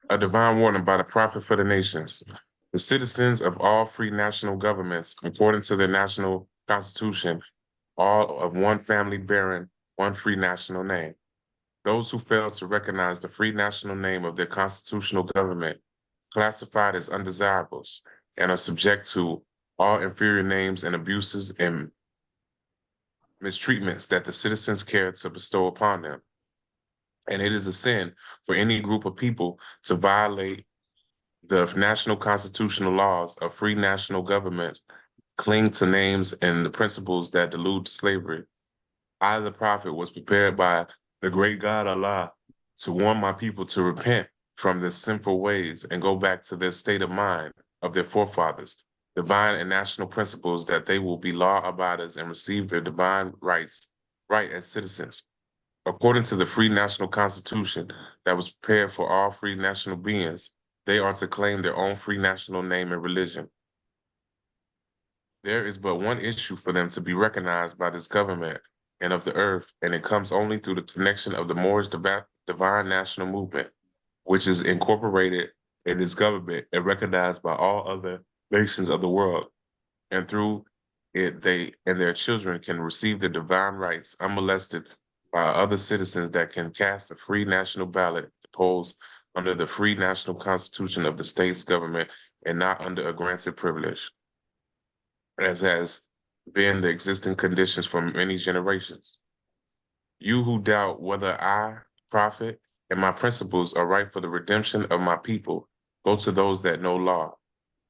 A divine warning by the prophet for the nations. The citizens of all free national governments, according to their national constitution, all of one family bearing one free national name. Those who fail to recognize the free national name of their constitutional government, classified as undesirables, and are subject to all inferior names and abuses and mistreatments that the citizens care to bestow upon them. And it is a sin for any group of people to violate the national constitutional laws of free national government, cling to names and the principles that delude to slavery. I, the prophet, was prepared by the great God Allah to warn my people to repent from their sinful ways and go back to their state of mind of their forefathers, divine and national principles that they will be law abiders and receive their divine rights, right as citizens. According to the free national constitution that was prepared for all free national beings, they are to claim their own free national name and religion. There is but one issue for them to be recognized by this government and of the earth, and it comes only through the connection of the Moorish divine national movement, which is incorporated in this government and recognized by all other nations of the world. And through it, they and their children can receive the divine rights unmolested by other citizens that can cast a free national ballot at the polls under the free national constitution of the state's government and not under a granted privilege, as has been the existing conditions for many generations. You who doubt whether I, prophet, and my principles are right for the redemption of my people, go to those that know law,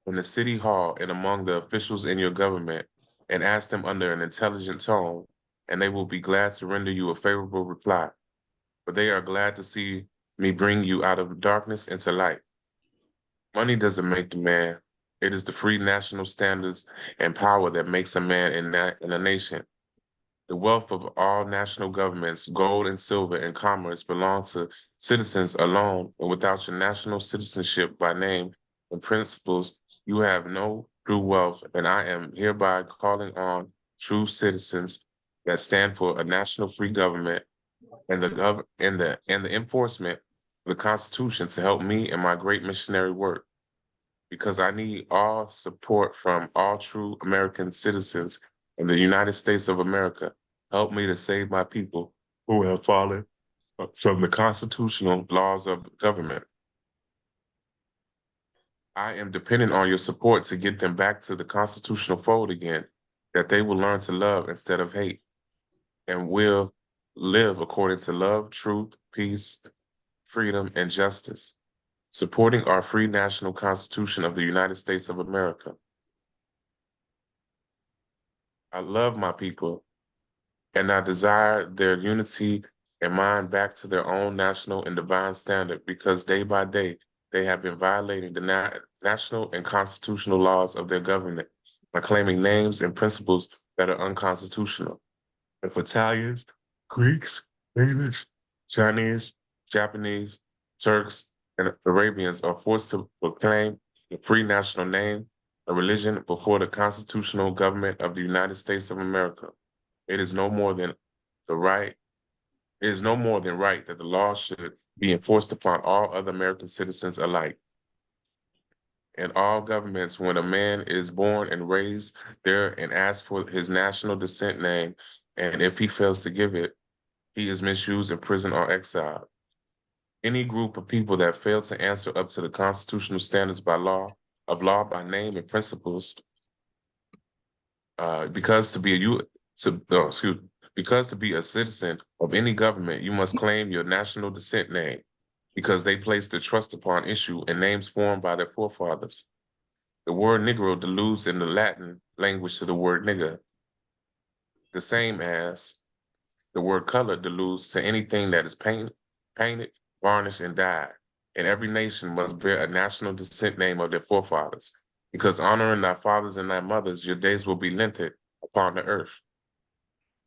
in the city hall and among the officials in your government, and ask them under an intelligent tone, and they will be glad to render you a favorable reply. For they are glad to see me bring you out of darkness into light. Money doesn't make the man. It is the free national standards and power that makes a man in a nation. The wealth of all national governments, gold and silver and commerce belong to citizens alone, and without your national citizenship by name and principles, you have no true wealth, and I am hereby calling on true citizens that stand for a national free government and the enforcement of the Constitution to help me in my great missionary work, because I need all support from all true American citizens in the United States of America. Help me to save my people who have fallen from the constitutional laws of government. I am dependent on your support to get them back to the constitutional fold again, that they will learn to love instead of hate and will live according to love, truth, peace, freedom, and justice, supporting our free national constitution of the United States of America. I love my people, and I desire their unity and mind back to their own national and divine standard, because day by day they have been violating the national and constitutional laws of their government by claiming names and principles that are unconstitutional. If Italians, Greeks, English, Chinese, Japanese, Turks, and Arabians are forced to proclaim the free national name and religion before the constitutional government of the United States of America, it is no more than the right, it is no more than right that the law should be enforced upon all other American citizens alike. In all governments, when a man is born and raised there and asks for his national descent name, and if he fails to give it, he is misused, imprisoned, or exiled. Any group of people that fail to answer up to the constitutional standards of law by name and principles, because to be a you to oh, excuse because to be a citizen of any government, you must claim your national descent name, because they place their trust upon issue and names formed by their forefathers. The word Negro deludes in the Latin language to the word nigger, the same as the word color deludes to anything that is painted, varnished, and dyed. And every nation must bear a national descent name of their forefathers, because honoring thy fathers and thy mothers, your days will be lengthened upon the earth.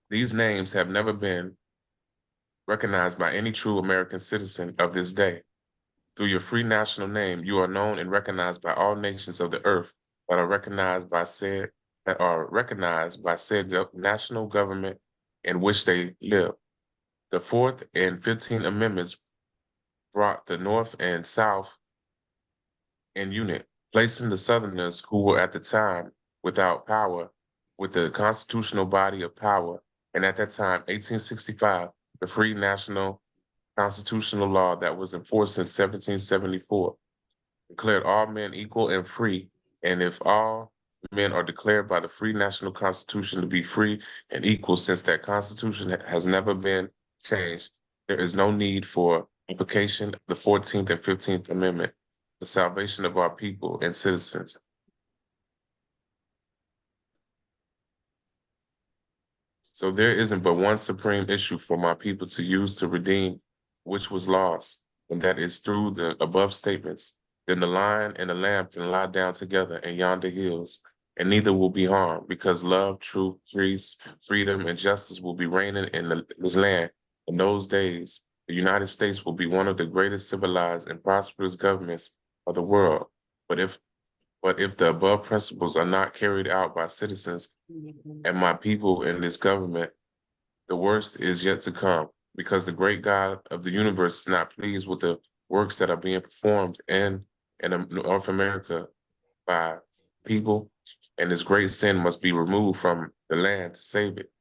These names have never been recognized by any true American citizen of this day. Through your free national name, you are known and recognized by all nations of the earth that are recognized by said national government in which they live. The Fourth and 15th Amendments brought the North and South in unit, placing the Southerners who were at the time without power with the constitutional body of power, and at that time, 1865, the free national constitutional law that was enforced since 1774 declared all men equal and free, and if all men are declared by the free national constitution to be free and equal, since that constitution has never been changed, there is no need for application of the 14th and 15th Amendment, the salvation of our people and citizens. So there isn't but one supreme issue for my people to use to redeem which was lost, and that is through the above statements. Then the lion and the lamb can lie down together in yonder hills, and neither will be harmed, because love, truth, peace, freedom, and justice will be reigning in this land. In those days, the United States will be one of the greatest civilized and prosperous governments of the world. But if the above principles are not carried out by citizens and my people in this government, the worst is yet to come, because the great God of the universe is not pleased with the works that are being performed in North America by people, and this great sin must be removed from the land to save it.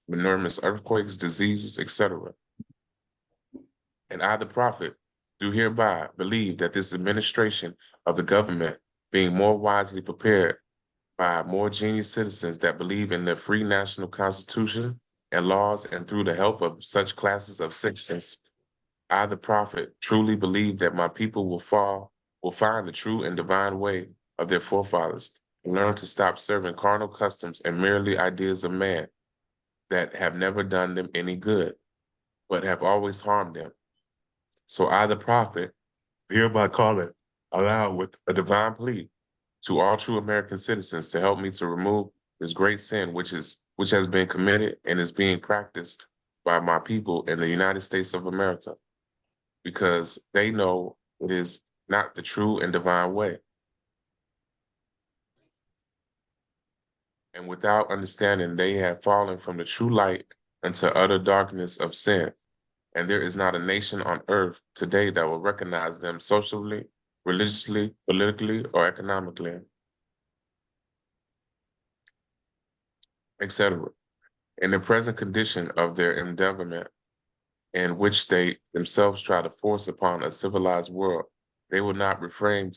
Enormous earthquakes, diseases, etc. And I, the prophet, do hereby believe that this administration of the government, being more wisely prepared by more genius citizens that believe in the free national constitution and laws, and through the help of such classes of citizens, I, the prophet, truly believe that my people will find the true and divine way of their forefathers and learn to stop serving carnal customs and merely ideas of man that have never done them any good, but have always harmed them. So I, the prophet, hereby call it aloud with a divine plea to all true American citizens to help me to remove this great sin which has been committed and is being practiced by my people in the United States of America, because they know it is not the true and divine way. And without understanding, they have fallen from the true light into utter darkness of sin. And there is not a nation on earth today that will recognize them socially, religiously, politically, or economically, etc. In the present condition of their endeavorment, in which they themselves try to force upon a civilized world, they will not refrain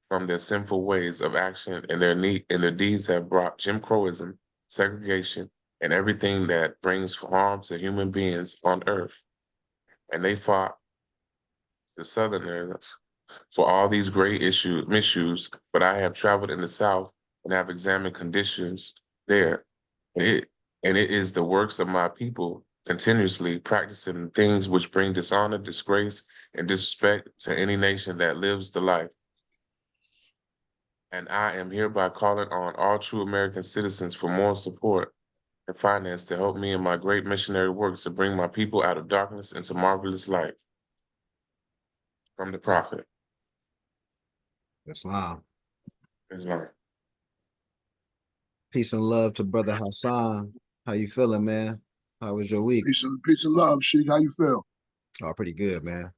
from their sinful ways of action, and their deeds have brought Jim Crowism, segregation, and everything that brings harm to human beings on earth. And they fought the Southerners for all these great misuse, but I have traveled in the South and have examined conditions there. And it is the works of my people continuously practicing things which bring dishonor, disgrace, and disrespect to any nation that lives the life. And I am hereby calling on all true American citizens for moral support and finance to help me in my great missionary work to bring my people out of darkness into marvelous light. From the prophet. Islam. Islam. Peace and love to Brother Hassan. How you feeling, man? How was your week? Peace and love, Sheik. How you feel? Oh, pretty good, man.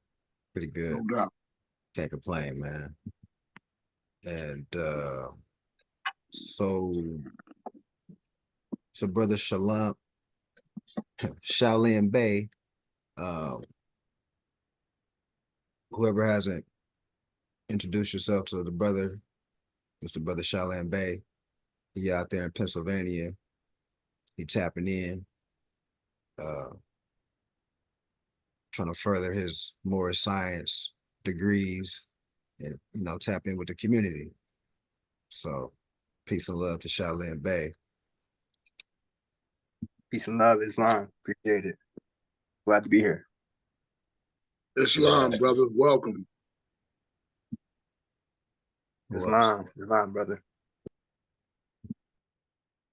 Pretty good. No doubt. Can't complain, man. And so Brother Shaolin Bey, whoever hasn't introduced yourself to the brother, Mr. Brother Shaolin Bey. He out there in Pennsylvania. He tapping in, trying to further his more science degrees and, tap in with the community. So peace and love to Shaolin Bey. Peace and love, Islam. Appreciate it. Glad to be here. Islam, brother. Welcome. Islam, brother.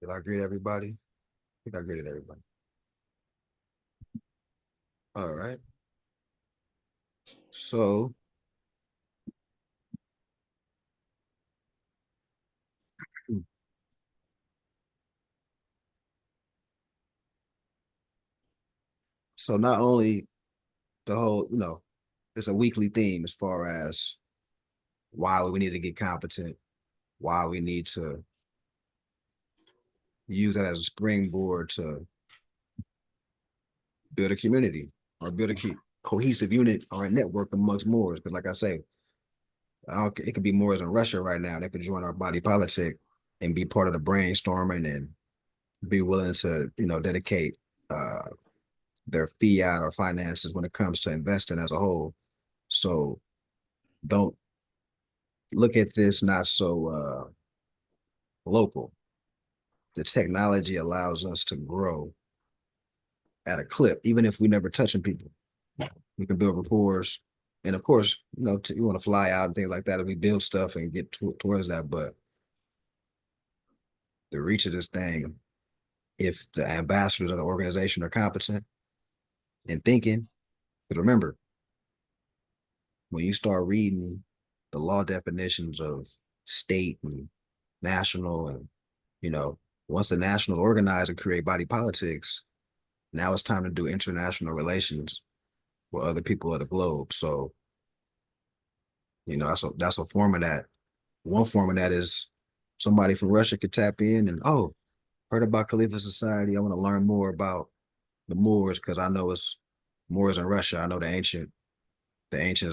Did I greet everybody? I think I greeted everybody. All right. So not only the whole, it's a weekly theme as far as why we need to get competent, why we need to use that as a springboard to build a community or build a cohesive unit or a network amongst Moors. Because like I say, it could be Moors in Russia right now. They could join our body politic and be part of the brainstorming and be willing to, dedicate their fiat or finances when it comes to investing as a whole. So don't look at this not so local. The technology allows us to grow at a clip, even if we never touching people. We can build rapport. And of course, you want to fly out and things like that. And we build stuff and get towards that. But the reach of this thing, if the ambassadors of the organization are competent and thinking, because remember, when you start reading the law definitions of state and national, and once the national organize and create body politics, now it's time to do international relations with other people of the globe. So, that's a form of that. One form of that is somebody from Russia could tap in and, oh, heard about Khalifa Society. I want to learn more about the Moors because I know it's Moors in Russia. I know the ancient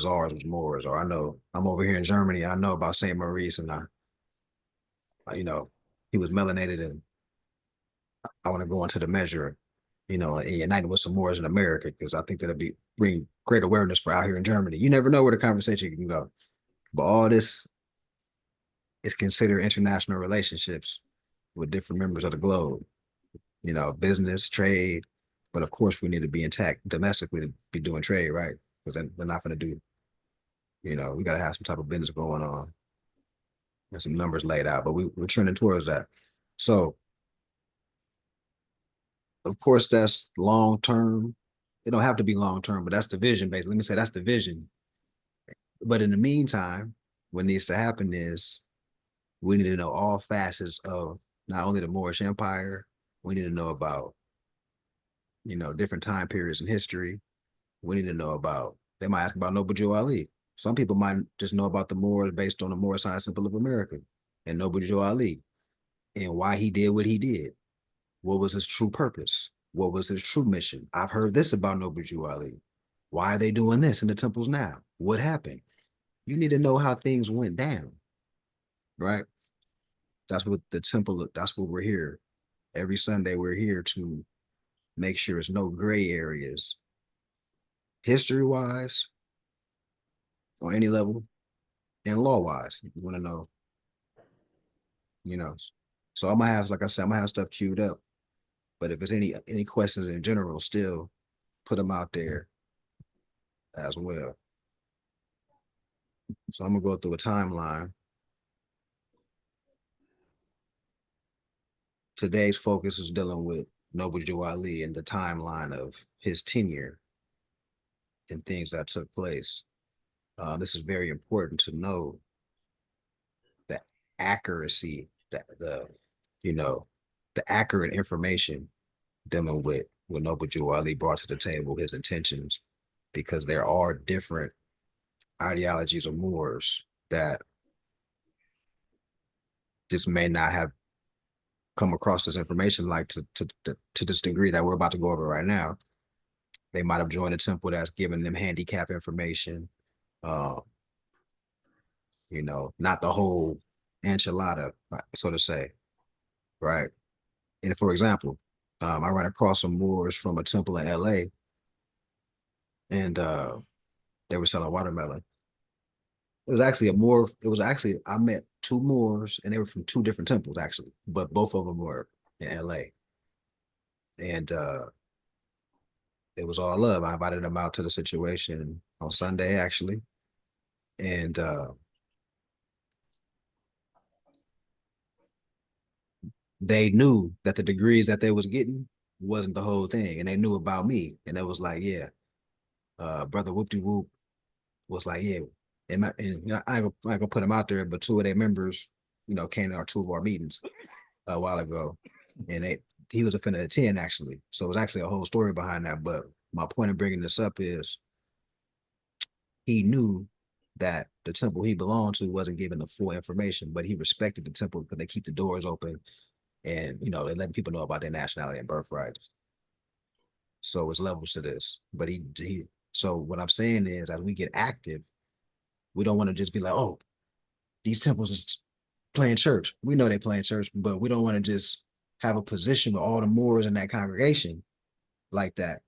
czars was Moors, or I know I'm over here in Germany. I know about Saint Maurice, and he was melanated, and I want to go into the measure, and unite with some Moors in America because I think that'll bring great awareness for out here in Germany. You never know where the conversation can go, but all this is considered international relationships with different members of the globe. Business, trade, but of course we need to be intact domestically to be doing trade, right? Because then they're not going to do. We got to have some type of business going on and some numbers laid out, but we're trending towards that. So, of course, that's long term. It don't have to be long term, but that's the vision, basically. Let me say that's the vision. But in the meantime, what needs to happen is we need to know all facets of not only the Moorish Empire, we need to know about, different time periods in history. We need to know about, they might ask about Noble Joe Ali. Some people might just know about the Moors based on the Moorish Science Temple of America and Noble Joe Ali and why he did what he did. What was his true purpose? What was his true mission? I've heard this about Noble Joe Ali. Why are they doing this in the temples now? What happened? You need to know how things went down, right? That's what that's what we're here. Every Sunday, we're here to make sure there's no gray areas, history-wise, on any level, and law-wise. You want to know, So I'm gonna have, like I said, I'm gonna have stuff queued up. But if there's any questions in general, still put them out there as well. So I'm gonna go through a timeline. Today's focus is dealing with Noble Joe Ali and the timeline of his tenure and things that took place. This is very important to know the accuracy, the accurate information dealing with what Noble Joe Ali brought to the table, his intentions, because there are different ideologies of Moors that just may not have come across this information like to this degree that we're about to go over right now. They might have joined a temple that's giving them handicap information, not the whole enchilada, so to say, right? And for example, I ran across some Moors from a temple in LA, and they were selling watermelon. I met two Moors, and they were from two different temples, actually, but both of them were in LA. And it was all love. I invited them out to the situation on Sunday, actually. And they knew that the degrees that they was getting wasn't the whole thing. And they knew about me. And it was like, yeah, brother Whoop-de-Whoop was like, yeah. And I ain't gonna put them out there, but two of their members, came to two of our meetings a while ago. And he was a finna attend, actually. So it was actually a whole story behind that. But my point of bringing this up is he knew that the temple he belonged to wasn't given the full information, but he respected the temple because they keep the doors open and, you know, they let people know about their nationality and birthright. So it's levels to this, but so what I'm saying is, as we get active, we don't want to just be like, oh, these temples is playing church. We know they playing church, but we don't want to just have a position with all the Moors in that congregation like that.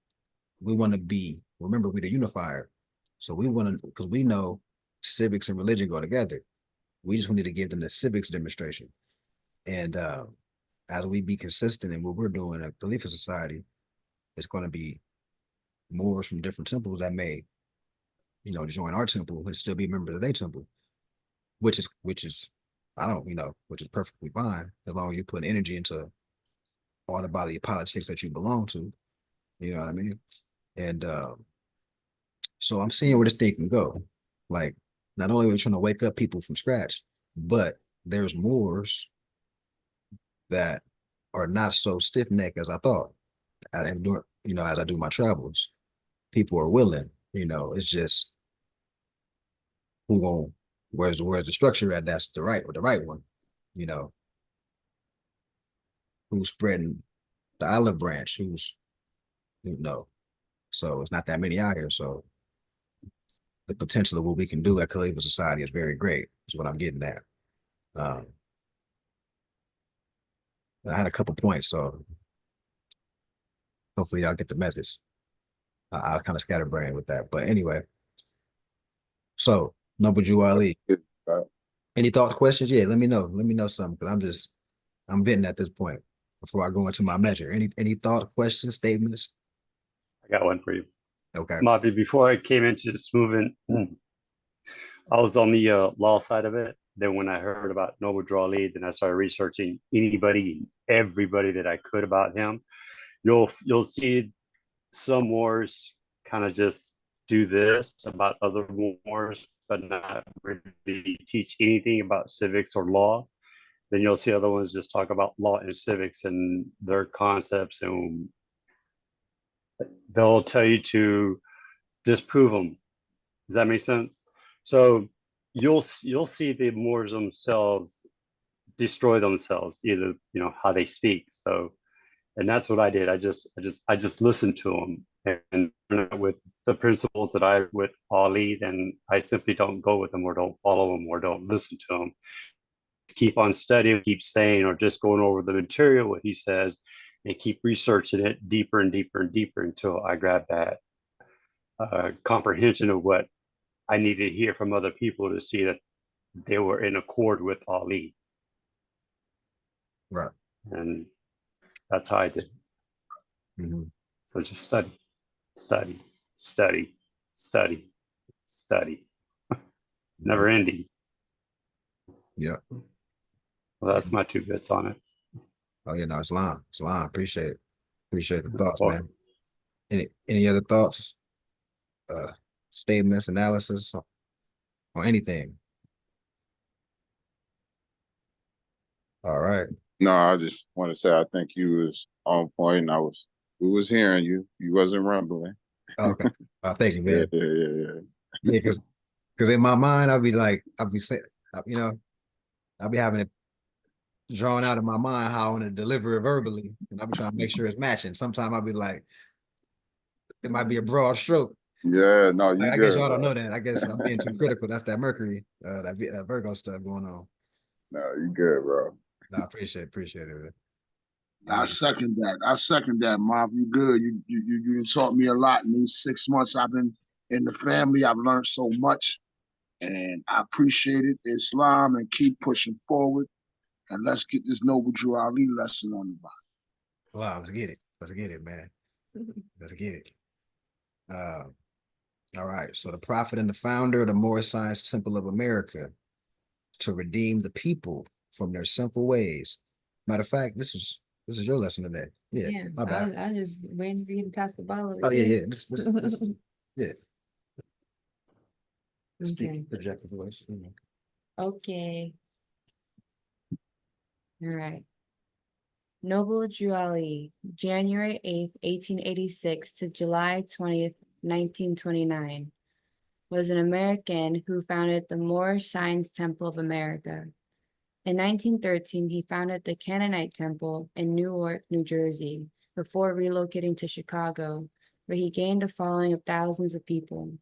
We want to remember, we're the unifier. So we want to, because we know civics and religion go together. We just need to give them the civics demonstration. And as we be consistent in what we're doing at Khalifa Society, it's going to be Moors from different temples that may, you know, join our temple and still be members of their temple, which is which is perfectly fine as long as you put energy into all the body of politics that you belong to. You know what I mean? And so I'm seeing where this thing can go. Like, not only are we trying to wake up people from scratch, but there's Moors that are not so stiff-necked as I thought. And doing, you know, as I do my travels, people are willing. You know, it's just where's the structure at? That's the right one. You know, who's spreading the olive branch? You know, so it's not that many out here. So the potential of what we can do at Khalifa Society is very great. Is what I'm getting at. I had a couple points, so hopefully y'all get the message. I was kind of scatterbrained with that, but anyway. So, Noble Jew Ali, any thoughts, questions? Yeah, let me know. Let me know something, because I'm venting at this point before I go into my measure. Any thought, questions, statements? I got one for you. Okay. Mavi, before I came into this movement, I was on the law side of it. Then when I heard about Noble Drew Ali, then I started researching anybody, everybody that I could about him. You'll see some wars kind of just do this about other wars, but not really teach anything about civics or law. Then you'll see other ones just talk about law and civics and their concepts, and they'll tell you to disprove them. Does that make sense? So you'll see the Moors themselves destroy themselves, either, you know, how they speak. So, and that's what I did. I just listened to them, and with the principles that I with Ali, then I simply don't go with them or don't follow them or don't listen to them. Keep on studying, keep saying, or just going over the material, what he says, and keep researching it deeper and deeper and deeper until I grab that comprehension of what I needed to hear from other people to see that they were in accord with Ali. Right. And that's how I did. Mm-hmm. So just study, study, study, study, study. Never ending. Yeah. Well, that's my 2 bits on it. Oh yeah, no, Islam. Appreciate it. Appreciate the thoughts, Or, man. Any other thoughts? Statements, analysis, or anything? All right. No, I just want to say I think you was on point. And we was hearing you. You wasn't rumbling. Okay. Thank you, man. Yeah. Yeah, because in my mind, I'll be saying, you know, I'll be having it drawn out in my mind how I want to deliver it verbally, and I'll be trying to make sure it's matching. Sometimes I'll be like, it might be a broad stroke. Yeah, no, you I good, guess y'all don't bro. know that. I guess I'm being too critical. That's that Mercury, that Virgo stuff going on. No, you good, bro. No, I appreciate it. Man. I second that, Marv. You good. You taught me a lot in these 6 months I've been in the family. I've learned so much, and I appreciate it. Islam, and keep pushing forward. And let's get this Noble Drew Ali lesson on the body. Wow, let's get it, man. Let's get it. All right. So the prophet and the founder of the Moorish Science Temple of America to redeem the people from their sinful ways. Matter of fact, this is your lesson today. Yeah, my bad. I just waiting for you to pass the ball over. Oh yeah, here. yeah. Yeah. Okay. Projected voice. Okay. All right. Noble Drew Ali, January 8th, 1886 to July 20th, 1929. was an American who founded the Moorish Science Temple of America. In 1913, he founded the Canaanite Temple in Newark, New Jersey, before relocating to Chicago, where he gained a following of thousands of people.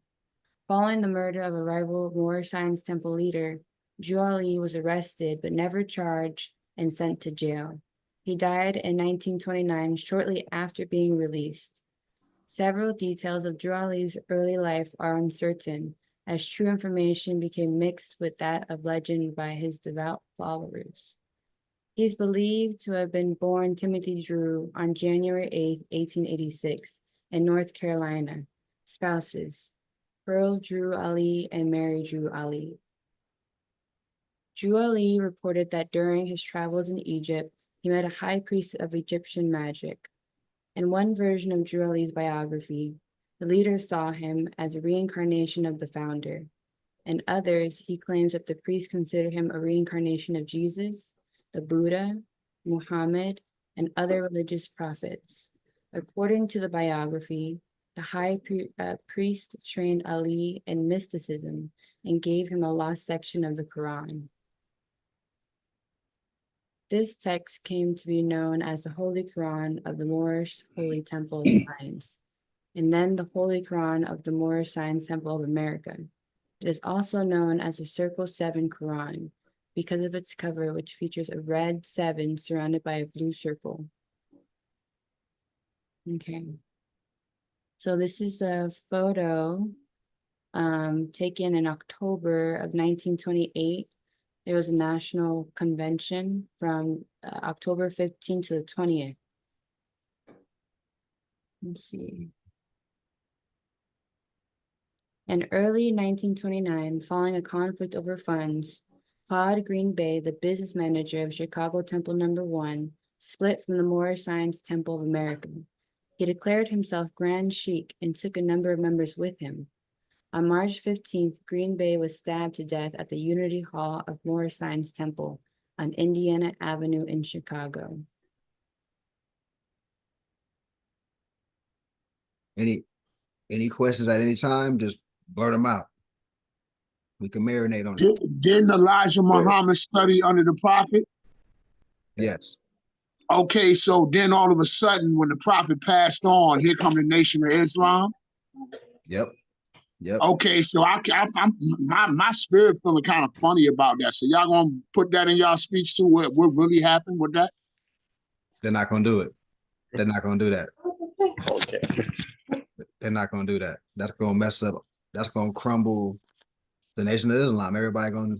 Following the murder of a rival Moorish Science Temple leader, Drew Ali was arrested but never charged and sent to jail. He died in 1929, shortly after being released. Several details of Drew Ali's early life are uncertain, as true information became mixed with that of legend by his devout followers. He is believed to have been born Timothy Drew on January 8, 1886, in North Carolina. Spouses: Pearl Drew Ali and Mary Drew Ali. Drew Ali reported that during his travels in Egypt, he met a high priest of Egyptian magic. In one version of Drew Ali's biography, the leader saw him as a reincarnation of the founder. In others, he claims that the priest considered him a reincarnation of Jesus, the Buddha, Muhammad, and other religious prophets. According to the biography, the high priest trained Ali in mysticism and gave him a lost section of the Quran. This text came to be known as the Holy Quran of the Moorish Holy Temple of Science, and then the Holy Quran of the Moorish Science Temple of America. It is also known as the Circle 7 Quran because of its cover, which features a red 7 surrounded by a blue circle. Okay. So this is a photo taken in October of 1928. There was a national convention from October 15th to the 20th. Let's see. In early 1929, following a conflict over funds, Claude Green Bay, the business manager of Chicago Temple No. 1, split from the Moorish Science Temple of America. He declared himself Grand Sheik and took a number of members with him. On March 15th, Green Bay was stabbed to death at the Unity Hall of Moorish Science Temple on Indiana Avenue in Chicago. Any questions at any time, just blurt them out. We can marinate on it. Didn't Elijah Muhammad study under the prophet? Yes. Okay, so then all of a sudden, when the prophet passed on, here come the Nation of Islam. Yep. Okay, so my spirit feeling kind of funny about that. So y'all gonna put that in y'all speech too? What really happened with that? They're not gonna do it. They're not gonna do that. Okay. They're not gonna do that. That's gonna mess up. That's gonna crumble the Nation of Islam. Everybody gonna.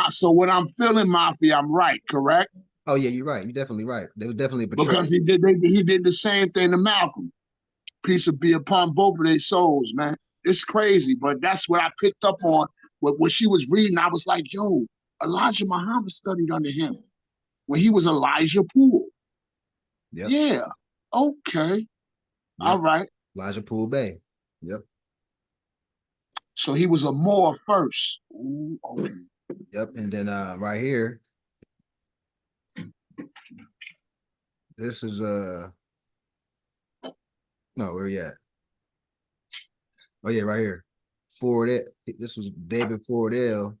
So what I'm feeling, Mafia, I'm right, correct? Oh yeah, you're right. You're definitely right. They were definitely betrayed. Because he did the same thing to Malcolm. Peace will be upon both of their souls, man. It's crazy, but that's what I picked up on. When she was reading, I was like, yo, Elijah Muhammad studied under him when he was Elijah Poole. Yep. Yeah. Okay. Yep. All right. Elijah Poole Bay. Yep. So he was a Moor first. Ooh, okay. Yep. And then right here, this is no, where you at? Oh yeah, right here. This was David Fordell,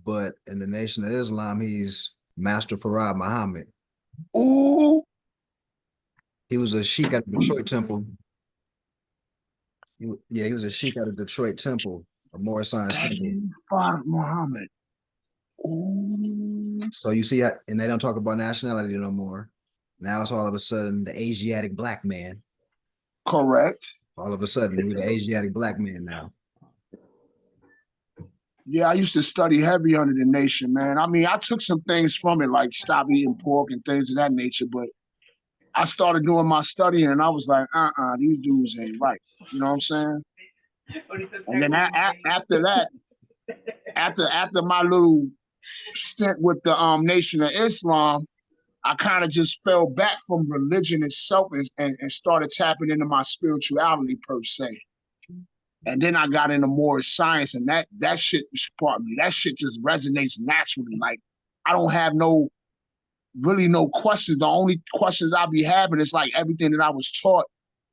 but in the Nation of Islam, he's Master Farad Muhammad. Ooh. He was a sheik at the Detroit Temple. He was a sheik at the Detroit Temple, a Moorish Science Temple. Farad Muhammad. Ooh. So you see, and they don't talk about nationality no more. Now it's all of a sudden the Asiatic black man. Correct. All of a sudden, we're the Asiatic black man now. Yeah, I used to study heavy under the Nation, man. I mean, I took some things from it, like stop eating pork and things of that nature, but I started doing my studying and I was like, these dudes ain't right. You know what I'm saying? And then after that, after my little stint with the Nation of Islam, I kind of just fell back from religion itself and started tapping into my spirituality per se. And then I got into more science, and that shit sparked me. That shit just resonates naturally. Like I don't have no questions. The only questions I'll be having is like everything that I was taught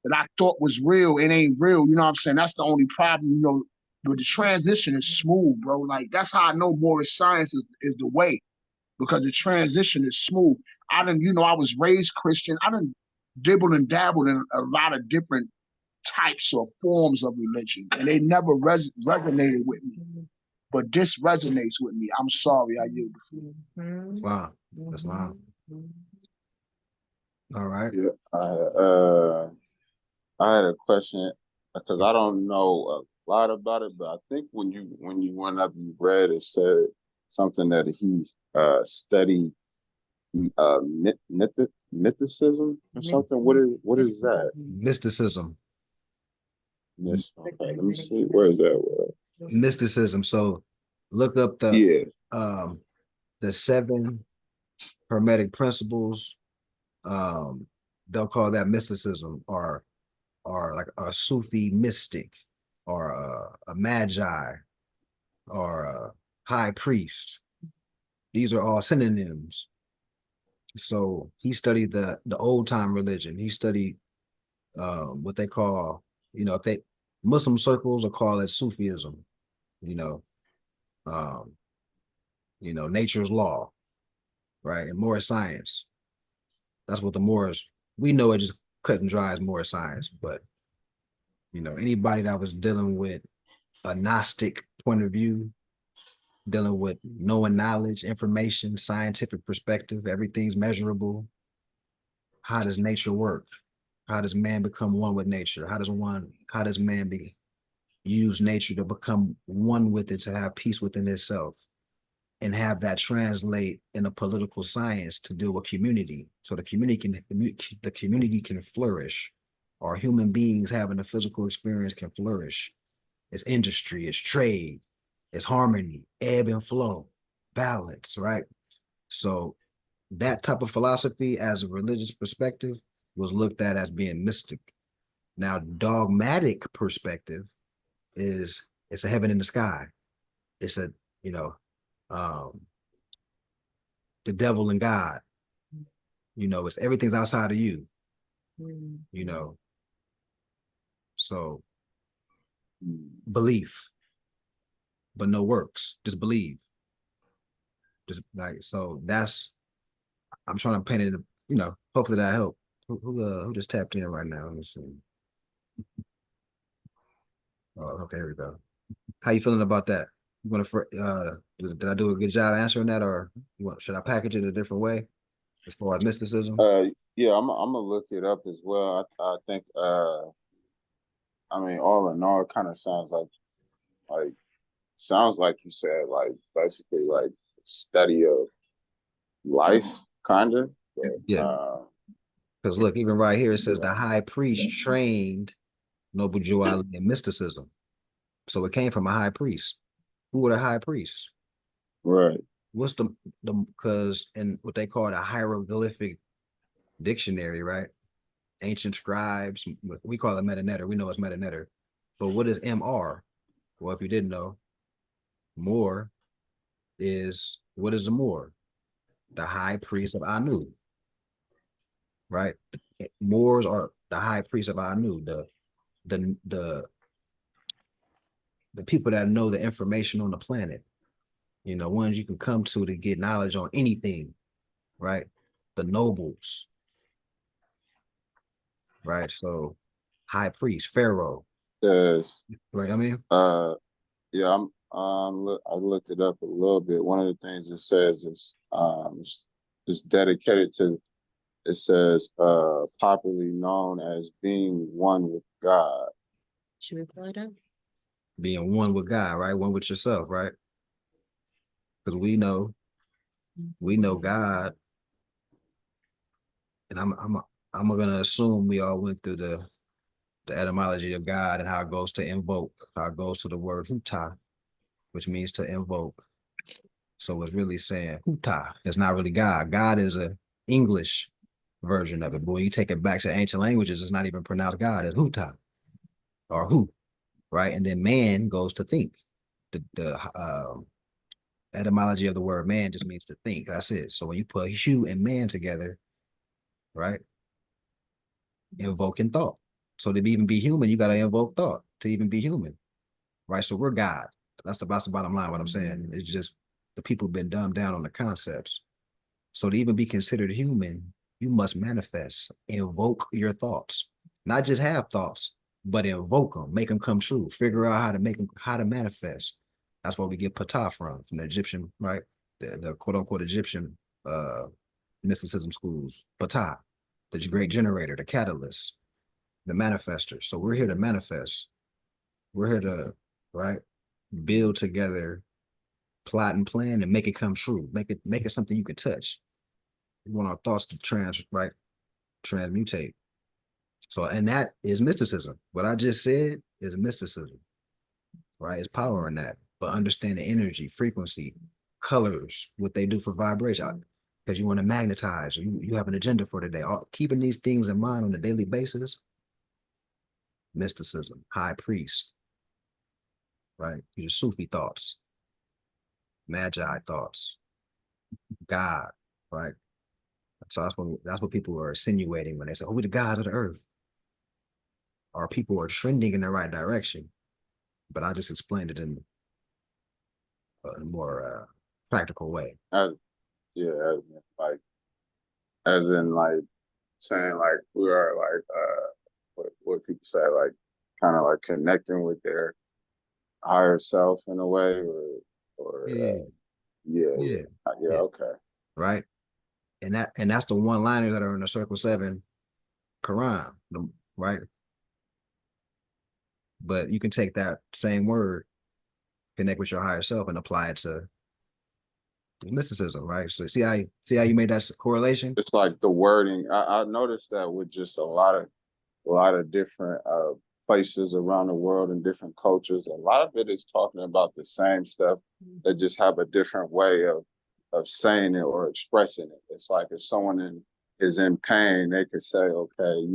that I thought was real, it ain't real. You know what I'm saying? That's the only problem, you know, but the transition is smooth, bro. Like that's how I know Moorish science is the way, because the transition is smooth. I didn't, you know, I was raised Christian. I didn't dibble and dabbled in a lot of different types or forms of religion, and they never resonated with me. But this resonates with me. I'm sorry, I yield the floor. That's fine. That's fine. All right. Yeah, I had a question because I don't know a lot about it, but I think when you went up, you read it said something that he studied mythicism or something. What is that? Mysticism. Yes. Okay, let me see. Where is that word? Mysticism. So look up Yeah. the 7 Hermetic principles. They'll call that mysticism, or like a Sufi mystic, or a magi, or a high priest. These are all synonyms. So he studied the old time religion. He studied what they call, you know, if they Muslim circles will call it Sufism, you know, nature's law, right? And Moorish science. That's what the Moors, we know it just cut and dry as Moorish science, but you know, anybody that was dealing with a Gnostic point of view, dealing with knowing knowledge, information, scientific perspective, everything's measurable. How does nature work? How does man become one with nature? How does man use nature to become one with it, to have peace within itself, and have that translate in a political science to deal with community, so the community can flourish, or human beings having a physical experience can flourish. It's industry, it's trade, it's harmony, ebb and flow, balance, right? So that type of philosophy as a religious perspective was looked at as being mystic. Now, dogmatic perspective is, it's a heaven in the sky. It's a, you know, the devil and God. You know, it's everything's outside of you, you know. So belief, but no works, just believe. Just like, so that's, I'm trying to paint it, you know, hopefully that helped. Who just tapped in right now? Let me see. Oh, okay, here we go. How you feeling about that? You want to, did I do a good job answering that, or should I package it a different way as far as mysticism? Yeah, I'm gonna look it up as well. I think I mean, all in all, it kind of sounds like you said, like basically like study of life, kind of. Yeah. Because look, even right here, it says the high priest trained Noble Jew Ali in mysticism. So it came from a high priest. Who were the high priests? Right. What's because in what they call the hieroglyphic dictionary, right? Ancient scribes, we call it metanetter. We know it's metanetter. But what is MR? Well, if you didn't know, Moor is, what is the Moor? The high priest of Anu, right? Moors are the high priest of Anu, the people that know the information on the planet, you know, ones you can come to get knowledge on anything, right? The nobles, right? So high priest, Pharaoh, There's right? I mean, yeah, I looked it up a little bit. One of the things it says is dedicated to, it says popularly known as being one with God. Should we pull it up? being one with God, right? One with yourself, right? Because we know God, and I'm gonna assume we all went through the etymology of God and how it goes to invoke, how it goes to the word huta, which means to invoke. So it's really saying huta. It's not really God. God is a English version of it. But when you take it back to ancient languages, it's not even pronounced God. It's huta or who, right? And then man goes to think. The etymology of the word man just means to think. That's it. So when you put Hu and man together, right? Invoking thought. So to even be human, you got to invoke thought to even be human, right? So we're God. That's the bottom line. What I'm saying, it's just the people have been dumbed down on the concepts. So to even be considered human, you must manifest, invoke your thoughts, not just have thoughts, but invoke them, make them come true. Figure out how to make them, how to manifest. That's where we get Ptah from the Egyptian, right? The quote unquote Egyptian mysticism schools. Ptah, the great generator, the catalyst, the manifester. So we're here to manifest. We're here to, right, build together, plot and plan, and make it come true. Make it something you can touch. We want our thoughts to transmutate. So, and that is mysticism. What I just said is mysticism, right? It's power in that. But understand the energy, frequency, colors, what they do for vibration. Because you want to magnetize, you have an agenda for today. Keeping these things in mind on a daily basis, mysticism, high priest, right? Your Sufi thoughts, Magi thoughts, God, right? So that's what people are insinuating when they say, "Oh, we're the gods of the earth." Our people are trending in the right direction, but I just explained it in a more practical way. As yeah, as in like saying like we are like what people say like kind of like connecting with their higher self in a way or Yeah, yeah, yeah, yeah, okay. right. And that's the one liners that are in the Circle 7 Quran, right? But you can take that same word, connect with your higher self, and apply it to mysticism, right? So see how you made that correlation? It's like the wording. I noticed that with just a lot of different places around the world and different cultures. A lot of it is talking about the same stuff that just have a different way of saying it or expressing it. It's like if someone is in pain, they could say, okay,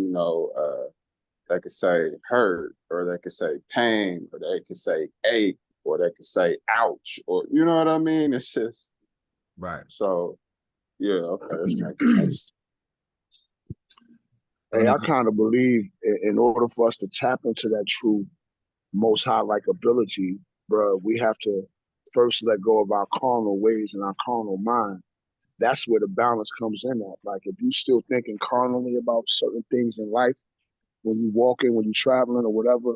they could say hurt, or they could say pain, or they could say ache, or they could say ouch, or you know what I mean? It's just Right. so yeah, okay, that's making sense. Hey, I kind of believe in order for us to tap into that true most high like ability, bro, we have to first let go of our carnal ways and our carnal mind. That's where the balance comes in at. Like if you still thinking carnally about certain things in life, when you walking, when you traveling or whatever,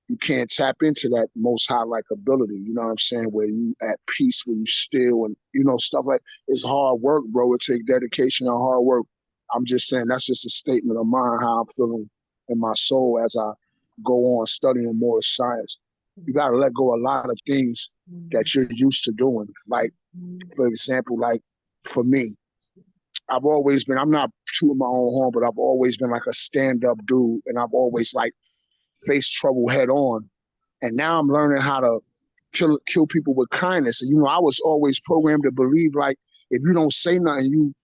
you can't tap into that most high like ability. You know what I'm saying? Where you at peace, where you still and stuff like it's hard work, bro. It takes dedication and hard work. I'm just saying that's just a statement of mine, how I'm feeling in my soul as I go on studying more science. You gotta let go a lot of things that you're used to doing. Like, for example, like for me, I've always been, I'm not tooting my own horn, but I've always been like a stand-up dude, and I've always like faced trouble head on. And now I'm learning how to kill people with kindness. And I was always programmed to believe like if you don't say nothing,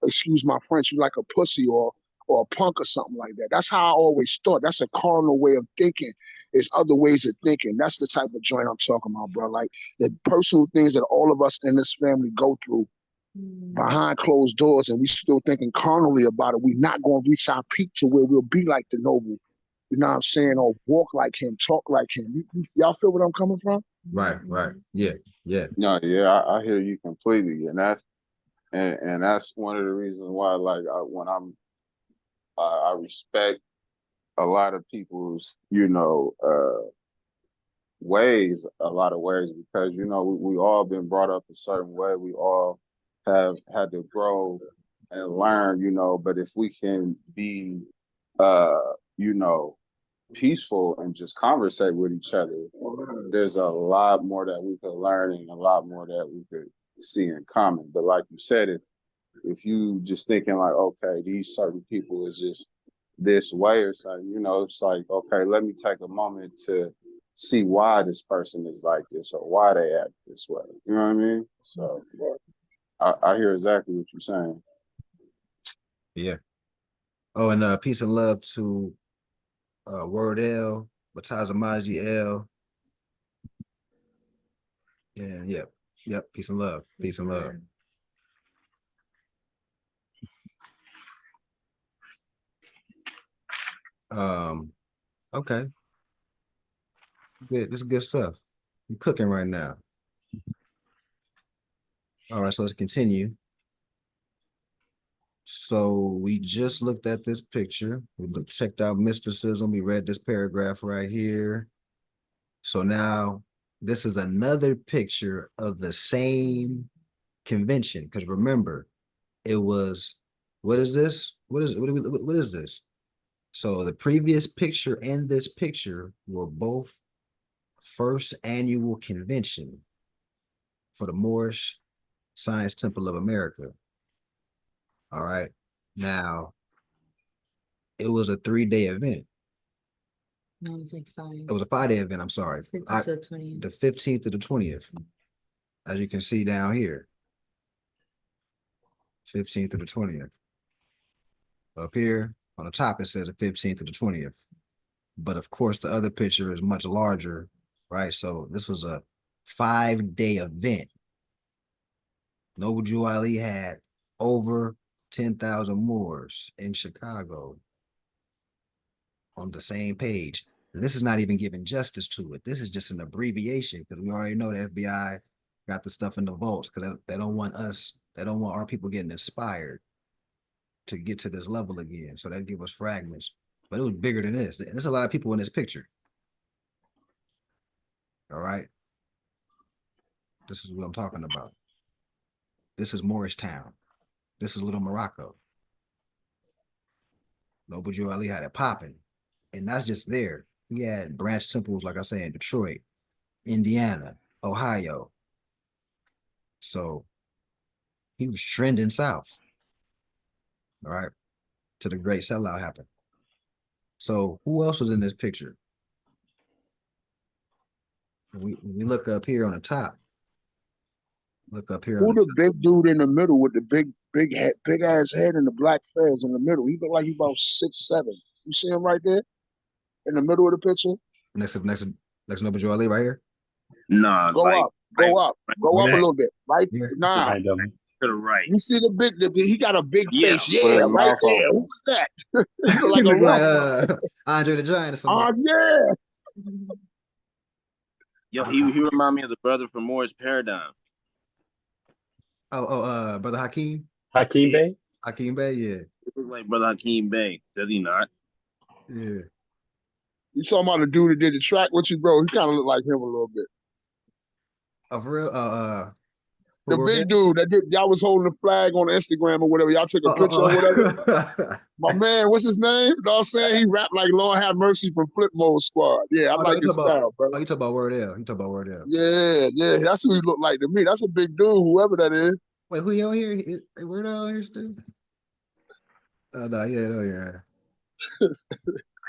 excuse my French, you like a pussy or a punk or something like that. That's how I always thought. That's a cardinal way of thinking. There's other ways of thinking. That's the type of joint I'm talking about, bro. Like the personal things that all of us in this family go through behind closed doors, and we still thinking carnally about it. We're not going to reach our peak to where we'll be like the noble. You know what I'm saying? Or walk like him, talk like him. Y'all feel what I'm coming from? Right. Yeah. No, yeah, I hear you completely, and that's one of the reasons why, like, I respect a lot of people's, ways, a lot of ways, because we all been brought up a certain way. We all have had to grow and learn, But if we can be, you know, peaceful and just conversate with each other, there's a lot more that we could learn and a lot more that we could see in common. But like you said, if you just thinking like, okay, these certain people is just this way or something, it's like, okay, let me take a moment to see why this person is like this or why they act this way. You know what I mean? So I hear exactly what you're saying. Yeah. Oh, and peace and love to Word L, Batazamaji L. And yep. Peace and love. Peace and love. Okay. Good. This is good stuff. You're cooking right now. All right, so let's continue. So we just looked at this picture. Checked out mysticism. We read this paragraph right here. So now this is another picture of the same convention. Because remember, it was, what is this? What is this? So the previous picture and this picture were both first annual convention for the Moorish Science Temple of America. All right. Now, it was a 3-day event. No, it's like 5. It was a 5-day event. I'm sorry. 15th to the 20th. The 15th to the 20th. As you can see down here. 15th to the 20th. Up here on the top, it says the 15th to the 20th. But of course, the other picture is much larger, right? So this was a 5-day event. Noble Drew Ali had over 10,000 Moors in Chicago on the same page. This is not even giving justice to it. This is just an abbreviation because we already know the FBI got the stuff in the vaults because they don't want us, they don't want our people getting inspired to get to this level again. So they give us fragments, but it was bigger than this. There's a lot of people in this picture. All right. This is what I'm talking about. This is Morristown. This is Little Morocco. Noble Drew Ali had it popping. And that's just there. He had branch temples, like I say, in Detroit, Indiana, Ohio. So he was trending south. All right. To the great sellout happened. So who else was in this picture? We look up here on the top. Look up here. Who the big dude in the middle with the big ass head and the black feathers in the middle? He look like he about 6'7". You see him right there in the middle of the picture? Next Noble Drew Ali right here. Nah, Go like up, go up a little bit. Right? Yeah. Nah. Kind of. to the right. You see he got a big Yeah, face. with Yeah, his right mouth there. open. Who's that? He look like He a look like wrestler. Andre the Giant or something. Yeah. Yo, he remind me of the brother from Moore's Paradigm. Brother Hakeem. Hakeem Yeah. Bey? Hakeem Bey, yeah. He looks like Brother Hakeem Bey. Does he not? Yeah. You saw about the dude that did the track with you, bro. He kind of looked like him a little bit. Oh, for real? The big dude y'all was holding the flag on Instagram or whatever. Y'all took a picture or whatever. My man, what's his name? You know what I'm saying? He rapped like Lord Have Mercy from Flip Mode Squad. Yeah, I like his style, bro. Oh, you talk about Wordell. You talk about Wordell. Yeah. That's who he looked like to me. That's a big dude, whoever that is. Wait, who you on here? Wordell here still? No, yeah, no, yeah.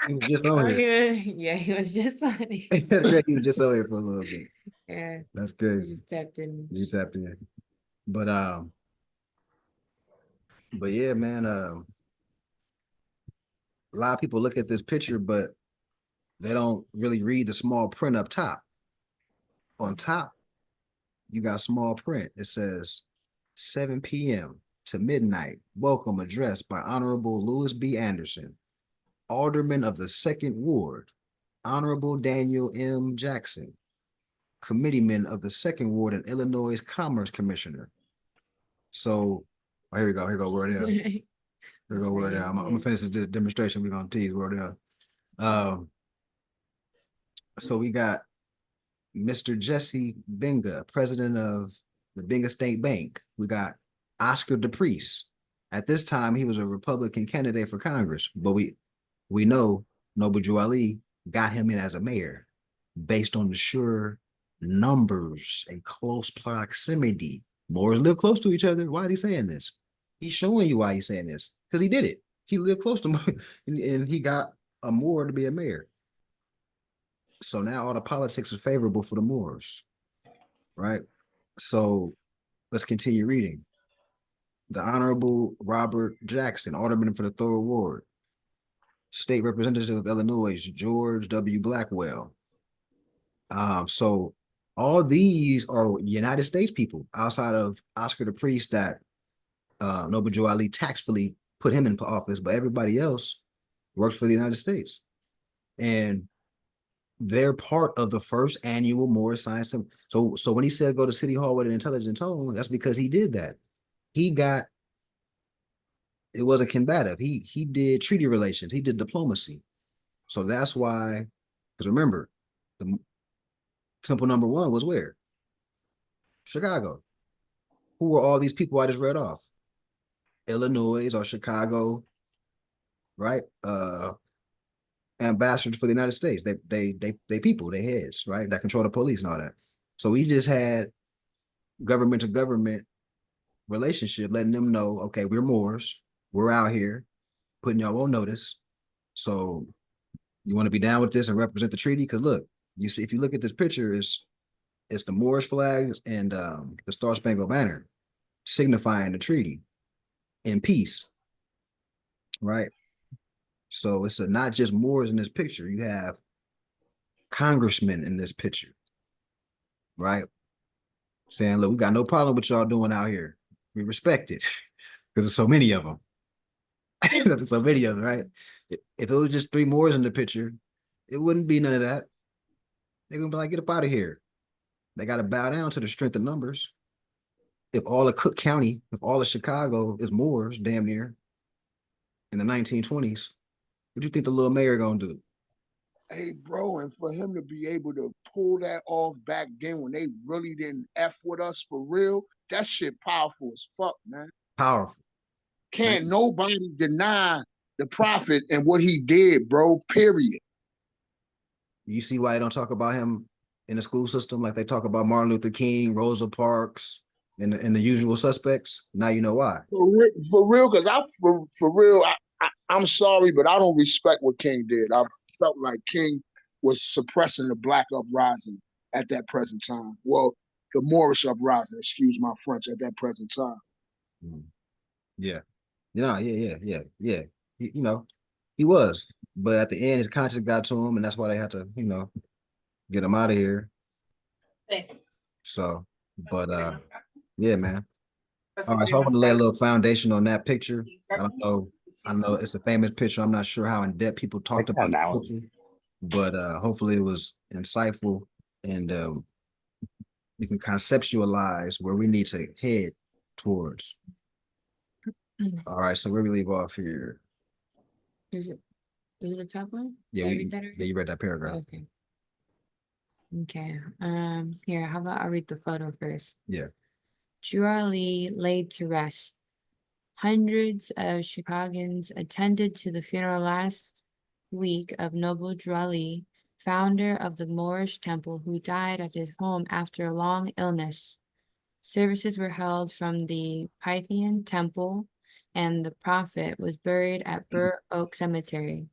He was just on here. Yeah, he was just on it. That's great. He was just on here for a little bit. Yeah, That's he crazy. just tapped in. You tapped in. But yeah, man, a lot of people look at this picture, but they don't really read the small print up top. On top, you got small print. It says 7 p.m. to midnight. Welcome address by Honorable Louis B. Anderson, Alderman of the 2nd Ward, Honorable Daniel M. Jackson, Committeeman of the 2nd Ward and Illinois Commerce Commissioner. So, here we go. Here we go. Word out. Here we go. Word out. I'm gonna finish this demonstration. We're gonna tease word out. So we got Mr. Jesse Benga, president of the Benga State Bank. We got Oscar DePriest. At this time, he was a Republican candidate for Congress, but we know Noble Drew Ali got him in as a mayor based on the sure numbers and close proximity. Moors live close to each other. Why is he saying this? He's showing you why he's saying this because he did it. He lived close to him and he got a Moor to be a mayor. So now all the politics is favorable for the Moors, right? So let's continue reading. The Honorable Robert Jackson, Alderman for the 3rd Ward, State Representative of Illinois, George W. Blackwell. So all these are United States people outside of Oscar DePriest that Noble Drew Ali tactfully put him in office, but everybody else works for the United States. And they're part of the first annual Moorish Science Temple. So when he said go to City Hall with an intelligent tone, that's because he did that. He got, it wasn't combative. He did treaty relations. He did diplomacy. So that's why, because remember, the temple number one was where? Chicago. Who were all these people I just read off? Illinois or Chicago, right? Ambassadors for the United States. They people, they heads, right? That control the police and all that. So we just had government to government relationship, letting them know, okay, we're Moors, we're out here, putting y'all on notice. So you want to be down with this and represent the treaty? Because look, you see, if you look at this picture, it's the Moorish flags and the Star Spangled Banner, signifying the treaty in peace, right? So it's not just Moors in this picture. You have congressmen in this picture, right? Saying, look, we got no problem with y'all doing out here. We respect it because there's so many of them. There's so many of them, right? If it was just 3 Moors in the picture, it wouldn't be none of that. They're gonna be like, get up out of here. They got to bow down to the strength of numbers. If all of Cook County, if all of Chicago is Moors, damn near, in the 1920s, what do you think the little mayor gonna do? Hey, bro, and for him to be able to pull that off back then when they really didn't F with us for real, that shit powerful as fuck, man. Powerful. Can't nobody deny the prophet and what he did, bro, period. You see why they don't talk about him in the school system like they talk about Martin Luther King, Rosa Parks, and the usual suspects? Now you know why. For real, because for real, I'm sorry, but I don't respect what King did. I felt like King was suppressing the Black uprising at that present time. Well, the Moorish uprising, excuse my French, at that present time. Yeah. Yeah. You know, he was. But at the end, his conscience got to him, and that's why they had to, get him out of here. So, but yeah, man. All right, so I want to lay a little foundation on that picture. I don't know. I know it's a famous picture. I'm not sure how in depth people talked about the picture, but hopefully it was insightful and we can conceptualize where we need to head towards. All right, so where we leave off here. Is it the top one? Yeah, Did I read that already? you read that paragraph. Okay. Okay. Here, how about I read the photo first? Yeah. Drew Ali laid to rest. Hundreds of Chicagoans attended to the funeral last week of Noble Drew Ali, founder of the Moorish temple, who died at his home after a long illness. Services were held from the Pythian temple, and the prophet was buried at Burr Oak Cemetery.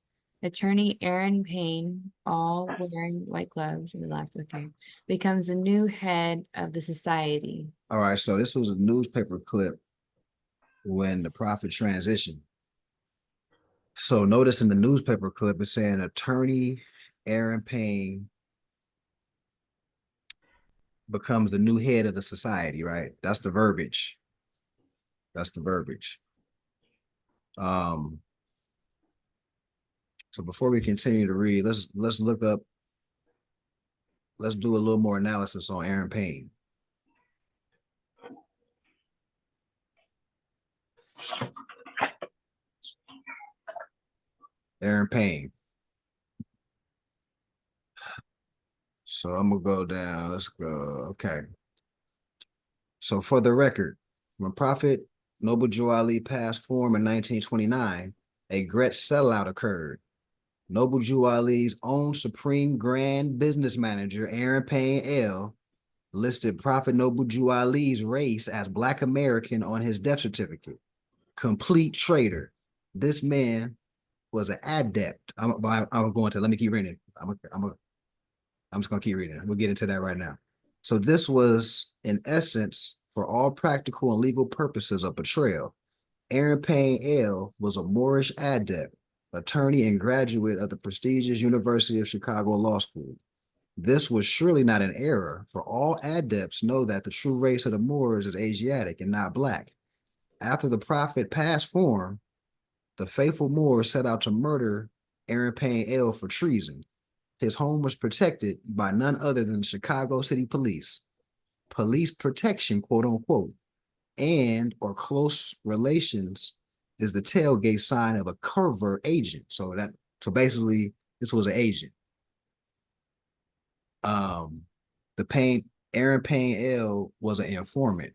Attorney Aaron Payne, all wearing white gloves on the left, okay, becomes the new head of the society. All right, so this was a newspaper clip when the prophet transitioned. So notice in the newspaper clip, it's saying attorney Aaron Payne becomes the new head of the society, right? That's the verbiage. That's the verbiage. So before we continue to read, let's look up, let's do a little more analysis on Aaron Payne. Aaron Payne. So I'm gonna go down. Let's go. Okay. So for the record, when Prophet Noble Drew Ali passed form in 1929, a great sellout occurred. Noble Drew Ali's own Supreme Grand Business Manager, Aaron Payne L., listed Prophet Noble Drew Ali's race as Black American on his death certificate. Complete traitor. This man was an adept. I'm going to, let me keep reading. I'm just gonna keep reading. We'll get into that right now. So this was, in essence, for all practical and legal purposes, a betrayal. Aaron Payne L. was a Moorish adept, attorney and graduate of the prestigious University of Chicago Law School. This was surely not an error, for all adepts know that the true race of the Moors is Asiatic and not Black. After the prophet passed form, the faithful Moors set out to murder Aaron Payne L for treason. His home was protected by none other than Chicago City Police. Police protection, quote unquote, and or close relations is the tailgate sign of a covert agent. So basically this was an agent. Aaron Payne L was an informant.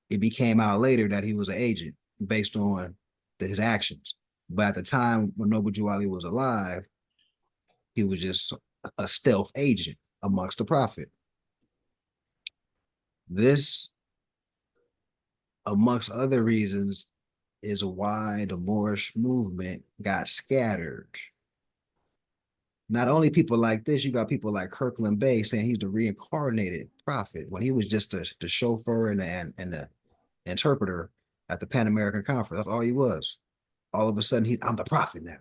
It became out later that he was an agent based on his actions. But at the time when Noble Drew Ali was alive, he was just a stealth agent amongst the prophet. This, amongst other reasons, is why the Moorish movement got scattered. Not only people like this, you got people like Kirkland Bay saying he's the reincarnated prophet when he was just the chauffeur and the interpreter at the Pan American Conference. That's all he was. All of a sudden, I'm the prophet now.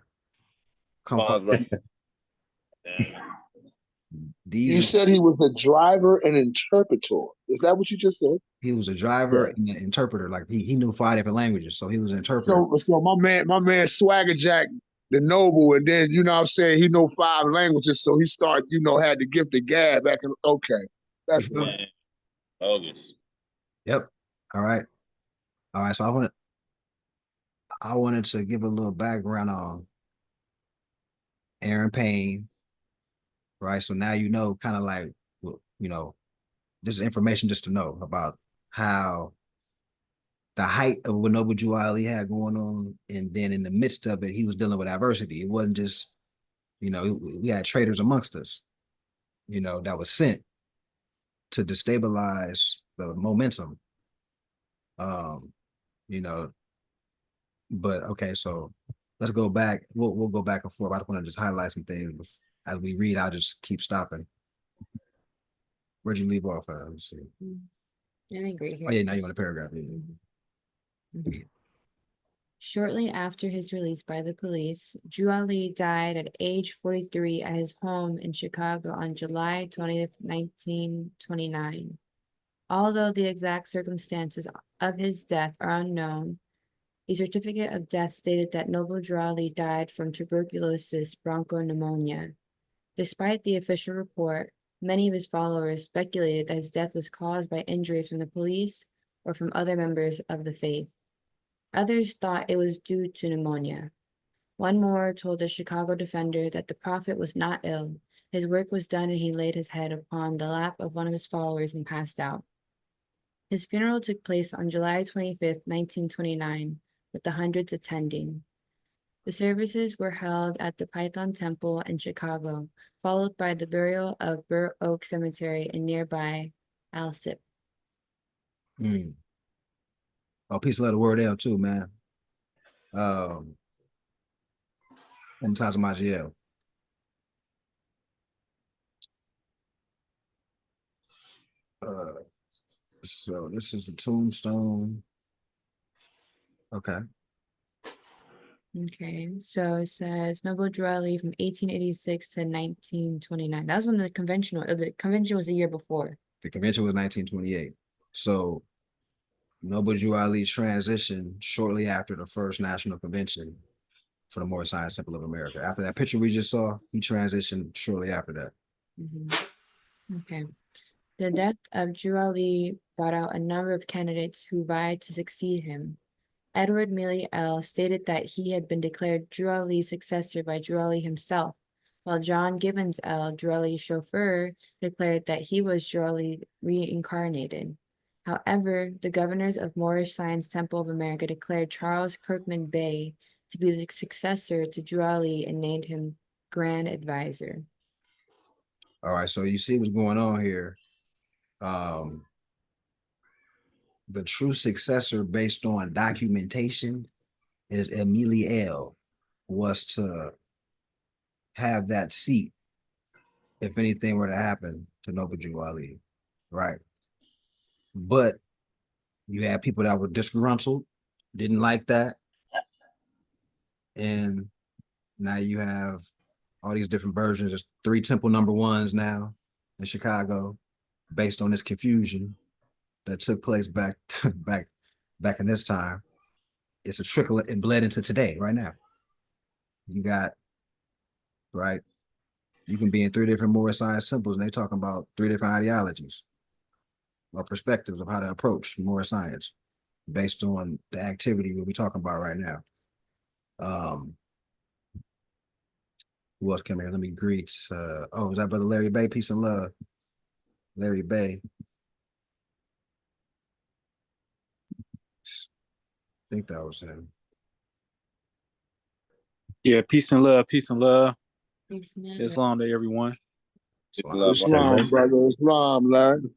Come Pause, bro. You said he was a driver and interpreter. Is that what you just said? He was a driver Yes. and an interpreter. Like he knew 5 different languages, so he was an interpreter. So my man Swagger Jack, the noble, and then you know what I'm saying, he know 5 languages, so he started, had the gift of gab back in That's Man, bogus. Yep. All right. So I wanted to give a little background on Aaron Payne. Right. So now you know, kind of like, this is information just to know about how the height of what Noble Drew Ali had going on, and then in the midst of it, he was dealing with adversity. It wasn't just, we had traitors amongst us, that was sent to destabilize the momentum. But okay, so let's go back. We'll go back and forth. I just want to just highlight some things as we read. I'll just keep stopping. Where'd you leave off at? Let's see. I think right here. Oh yeah, now you're on the paragraph. Okay. Shortly after his release by the police, Drew Ali died at age 43 at his home in Chicago on July 20th, 1929. Although the exact circumstances of his death are unknown, a certificate of death stated that Noble Drew Ali died from tuberculosis bronchopneumonia. Despite the official report, many of his followers speculated that his death was caused by injuries from the police or from other members of the faith. Others thought it was due to pneumonia. One more told the Chicago Defender that the prophet was not ill. His work was done and he laid his head upon the lap of one of his followers and passed out. His funeral took place on July 25th, 1929, with the hundreds attending. The services were held at the Python Temple in Chicago, followed by the burial of Burr Oak Cemetery in nearby Alsip. Oh, peace and love the word L too, man. Mumtaz Majiel. So this is the tombstone. Okay. Okay, so it says Noble Drew Ali from 1886 to 1929. That was when the convention was a year before. The convention was 1928. So Noble Drew Ali transitioned shortly after the first national convention for the Moorish Science Temple of America. After that picture we just saw, he transitioned shortly after that. Okay. The death of Drew Ali brought out a number of candidates who vied to succeed him. Edward Mealy L. stated that he had been declared Drew Ali's successor by Drew Ali himself, while John Gibbons L., Drew Ali's chauffeur, declared that he was Drew Ali reincarnated. However, the governors of Moorish Science Temple of America declared Charles Kirkman Bay to be the successor to Drew Ali and named him Grand Advisor. All right, so you see what's going on here. The true successor based on documentation is Emily L. was to have that seat if anything were to happen to Noble Drew Ali, right? But you had people that were disgruntled, didn't like that. And now you have all these different versions. There's 3 temple number 1s now in Chicago based on this confusion that took place back in this time. It's a trickle, it bled into today, right now. You got, right? You can be in 3 different Moorish science temples, and they're talking about 3 different ideologies or perspectives of how to approach Moorish science based on the activity we'll be talking about right now. Who else came here? Let me greet. Oh, is that Brother Larry Bay? Peace and love. Larry Bay. I think that was him. Yeah, peace and love, peace and love. Peace and love. Islam to everyone. Islam, brother. Islam, Larry.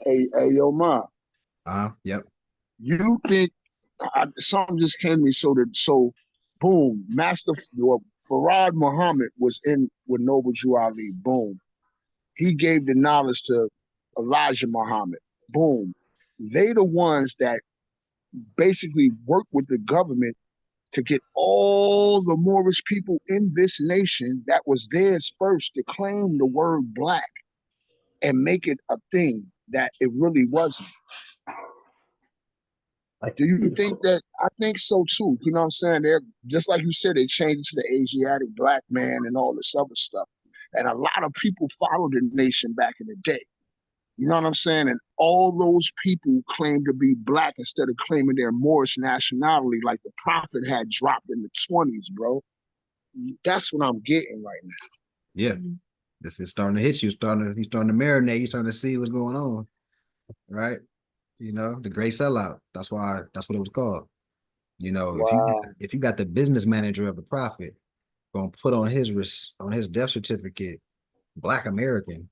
Hey, yo, Ma. Yep. You think something just came to me? So boom, Farad Muhammad was in with Noble Jew Ali. Boom, he gave the knowledge to Elijah Muhammad. Boom, they the ones that basically work with the government to get all the Moorish people in this nation that was theirs first to claim the word black and make it a thing that it really wasn't. Do you think that? I think so too. You know what I'm saying? They're just like you said, they changed it to the Asiatic black man and all this other stuff. And a lot of people followed the nation back in the day. You know what I'm saying? And all those people claim to be black instead of claiming their Moorish nationality, like the prophet had dropped in the 20s, bro. That's what I'm getting right now. Yeah. This is starting to hit you. You're starting to marinate. You're starting to see what's going on. Right? You know, the great sellout. That's what it was called. You know, Wow. if you got the business manager of the prophet gonna put on his death certificate, Black American,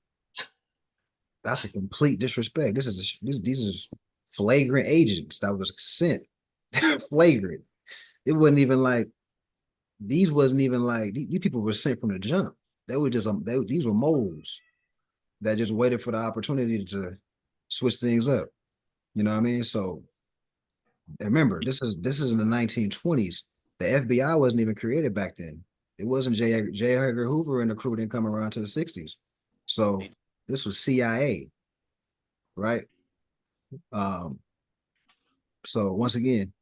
that's a complete disrespect. These is flagrant agents that was sent. Flagrant. It wasn't even like these people were sent from the jump. They were just these were moles that just waited for the opportunity to switch things up. You know what I mean? So remember, this is in the 1920s. The FBI wasn't even created back then. It wasn't J. Edgar Hoover and the crew didn't come around to the 60s. So this was CIA, right? So once again,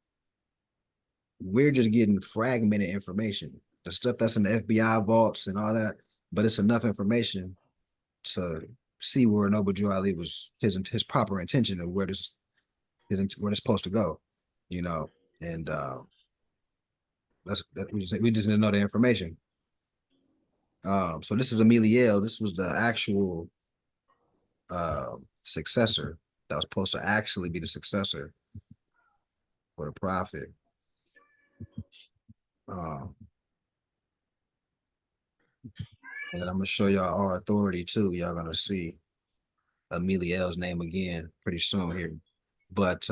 we're just getting fragmented information. The stuff that's in the FBI vaults and all that, but it's enough information to see where Noble Drew Ali was his proper intention of where it's supposed to go, you know, and we just didn't know the information. So this is Emiliel. This was the actual successor that was supposed to actually be the successor for the prophet. And then I'm gonna show y'all our authority too. Y'all gonna see Emiliel's name again pretty soon here. But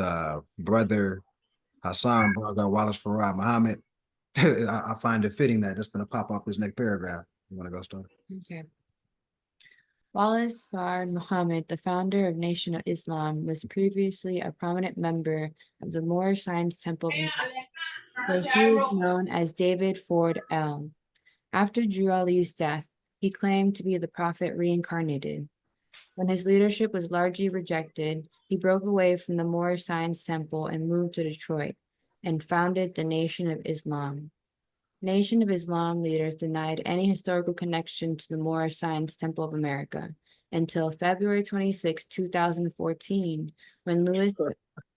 brother Hassan Brother Wallace Farad Muhammad, I find it fitting that that's gonna pop off this next paragraph. You wanna go start? Okay. Wallace Farad Muhammad, the founder of Nation of Islam, was previously a prominent member of the Moorish Science Temple, where he was known as David Ford El. After Drew Ali's death, he claimed to be the prophet reincarnated. When his leadership was largely rejected, he broke away from the Moorish Science Temple and moved to Detroit and founded the Nation of Islam. Nation of Islam leaders denied any historical connection to the Moorish Science Temple of America until February 26, 2014, when Louis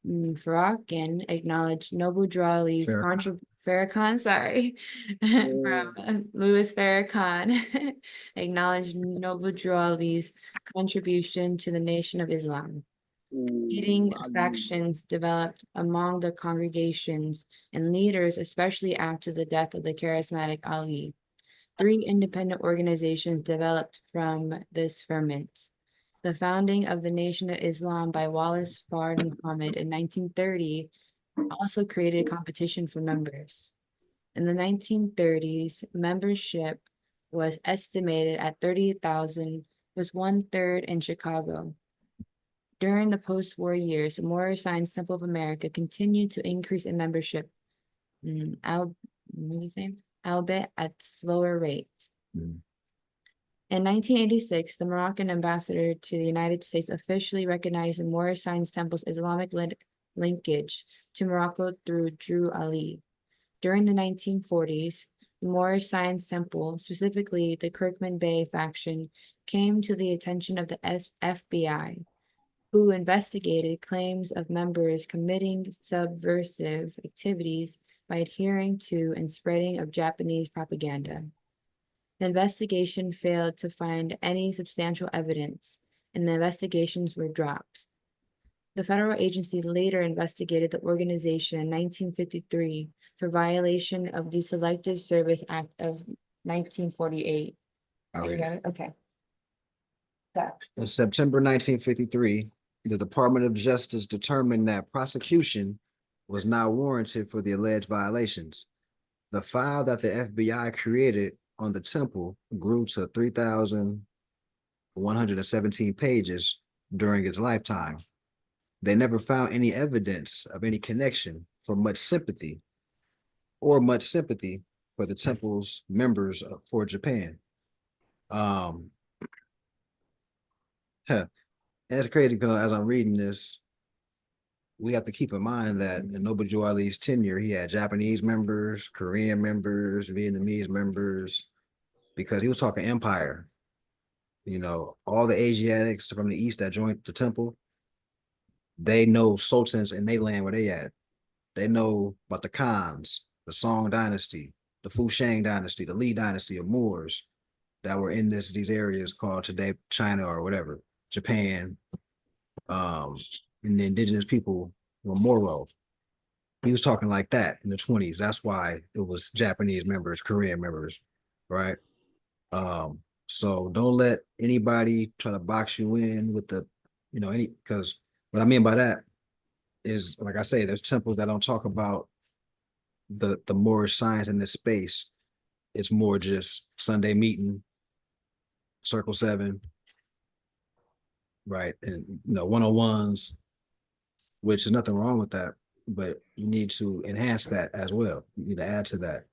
Farrakhan acknowledged Noble Drew Ali's Farrakhan, sorry, from Louis Farrakhan acknowledged Noble Drew Ali's contribution to the Nation of Islam. Competing factions developed among the congregations and leaders, especially after the death of the charismatic Ali. 3 independent organizations developed from this ferment. The founding of the Nation of Islam by Wallace Farad Muhammad in 1930 also created competition for members. In the 1930s, membership was estimated at 30,000, with 1/3 in Chicago. During the post-war years, the Moorish Science Temple of America continued to increase in membership, albeit at slower rates. In 1986, the Moroccan ambassador to the United States officially recognized the Moorish Science Temple's Islamic linkage to Morocco through Drew Ali. During the 1940s, the Moorish Science Temple, specifically the Kirkman Bay faction, came to the attention of the FBI, who investigated claims of members committing subversive activities by adhering to and spreading of Japanese propaganda. The investigation failed to find any substantial evidence, and the investigations were dropped. The federal agency later investigated the organization in 1953 for violation of the Selective Service Act of 1948. I You read got it? Okay. Got it. In September 1953, the Department of Justice determined that prosecution was not warranted for the alleged violations. The file that the FBI created on the temple grew to 3,117 pages during its lifetime. They never found any evidence of any connection for much sympathy for the temple's members for Japan. That's crazy because as I'm reading this, we have to keep in mind that in Noble Drew Ali's tenure, he had Japanese members, Korean members, Vietnamese members, because he was talking empire. You know, all the Asiatics from the East that joined the temple, they know sultans in they land where they at. They know about the Khans, the Song dynasty, the Fushang dynasty, the Li dynasty of Moors that were in these areas called today China or whatever, Japan. And the indigenous people were Moro. He was talking like that in the 20s. That's why it was Japanese members, Korean members, right? So don't let anybody try to box you in with the, because what I mean by that is, like I say, there's temples that don't talk about the Moorish science in this space. It's more just Sunday meeting, Circle 7, right? And, one-on-ones, which is nothing wrong with that, but you need to enhance that as well. You need to add to that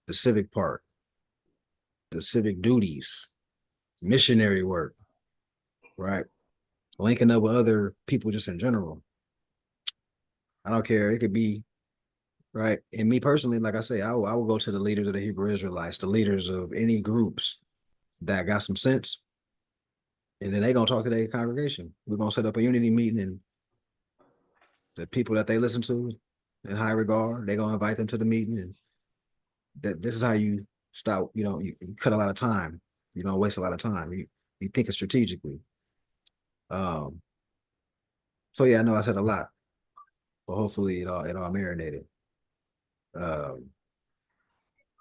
the civic part, the civic duties, missionary work, right? Linking up with other people just in general. I don't care. It could be, right? And me personally, like I say, I will go to the leaders of the Hebrew Israelites, the leaders of any groups that got some sense, and then they're going to talk to their congregation. We're going to set up a unity meeting, and the people that they listen to in high regard, they're going to invite them to the meeting, and this is how you stop, you cut a lot of time. You don't waste a lot of time. You think it strategically. So yeah, I know I said a lot, but hopefully it all marinated.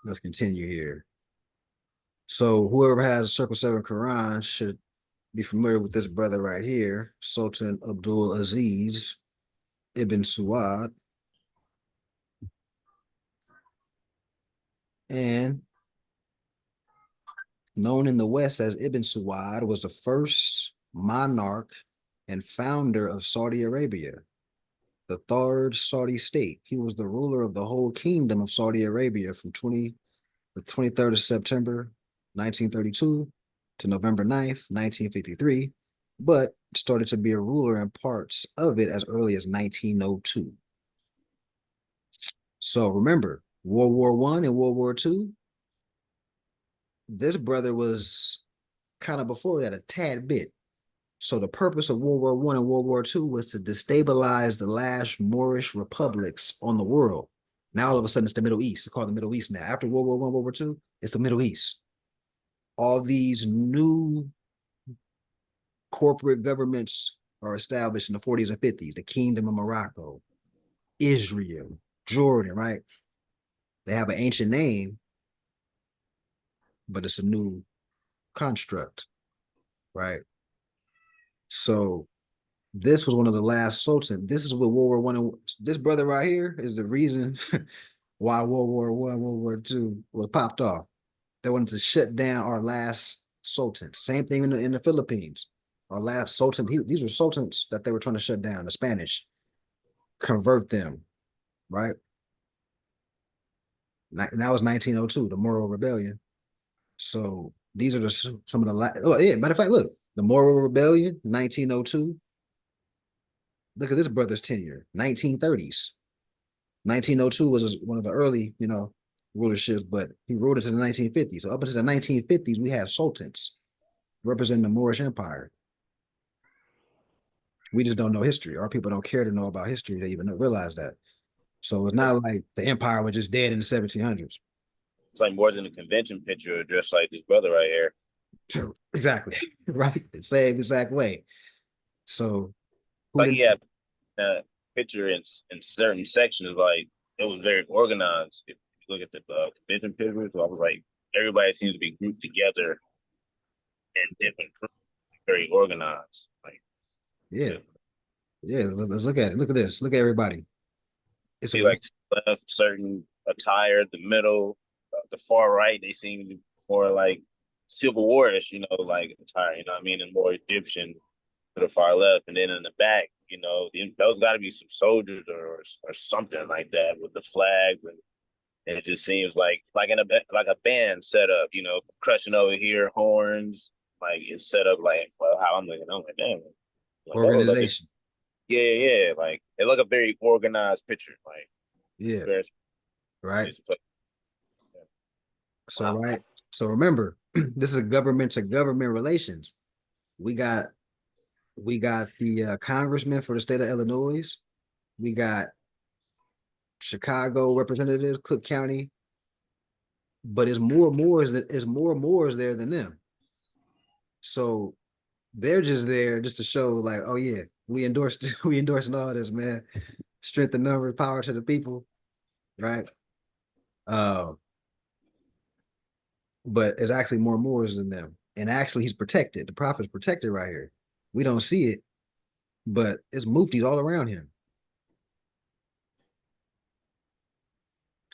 Let's continue here. So whoever has a Circle 7 Quran should be familiar with this brother right here, Sultan Abdul Aziz Ibn Suwad. And known in the West as Ibn Suwad, was the first monarch and founder of Saudi Arabia, the third Saudi state. He was the ruler of the whole kingdom of Saudi Arabia from the 23rd of September, 1932 to November 9th, 1953, but started to be a ruler in parts of it as early as 1902. So remember, World War I and World War II, this brother was kind of before that a tad bit. So the purpose of World War I and World War II was to destabilize the last Moorish republics on the world. Now all of a sudden it's the Middle East. It's called the Middle East now. After World War I, World War II, it's the Middle East. All these new corporate governments are established in the 40s and 50s. The Kingdom of Morocco, Israel, Jordan, right? They have an ancient name, but it's a new construct, right? So this was one of the last sultans. This is what World War I, and this brother right here is the reason why World War I, World War II was popped off. They wanted to shut down our last sultan. Same thing in the Philippines. Our last sultan, these were sultans that they were trying to shut down, the Spanish, convert them, right? And that was 1902, the Moro Rebellion. So these are some of the last, matter of fact, look, the Moro Rebellion, 1902. Look at this brother's tenure, 1930s. 1902 was one of the early, rulerships, but he ruled into the 1950s. So up until the 1950s, we had sultans representing the Moorish Empire. We just don't know history. Our people don't care to know about history to even realize that. So it's not like the empire was just dead in the 1700s. It's like more than a convention picture, dressed like this brother right here. Exactly. Right. The same exact way. So Like he had a picture in certain sections, like it was very organized. If you look at the convention pictures, so I was like, everybody seems to be grouped together in different groups, very organized. Like, yeah. Let's look at it. Look at this. Look at everybody. It's see, like left certain attire, the middle, the far right, they seem to be more like Civil War-ish, like attire, you know what I mean, and more Egyptian to the far left, and then in the back, those got to be some soldiers or something like that with the flag, and it just seems like a band set up, crushing over here, horns, like it's set up like how I'm looking, I'm like, damn, like, organization. Yeah, like it look a very organized picture, like very, right. So wow. right. So remember, this is government to government relations. We got the congressman for the state of Illinois. We got Chicago representatives, Cook County. But it's more Moors there than them. So they're just there just to show, like, oh yeah, we endorsed all this, man. Strength in numbers, power to the people, right? But it's actually more Moors than them. And actually he's protected. The prophet's protected right here. We don't see it, but it's muftis all around him.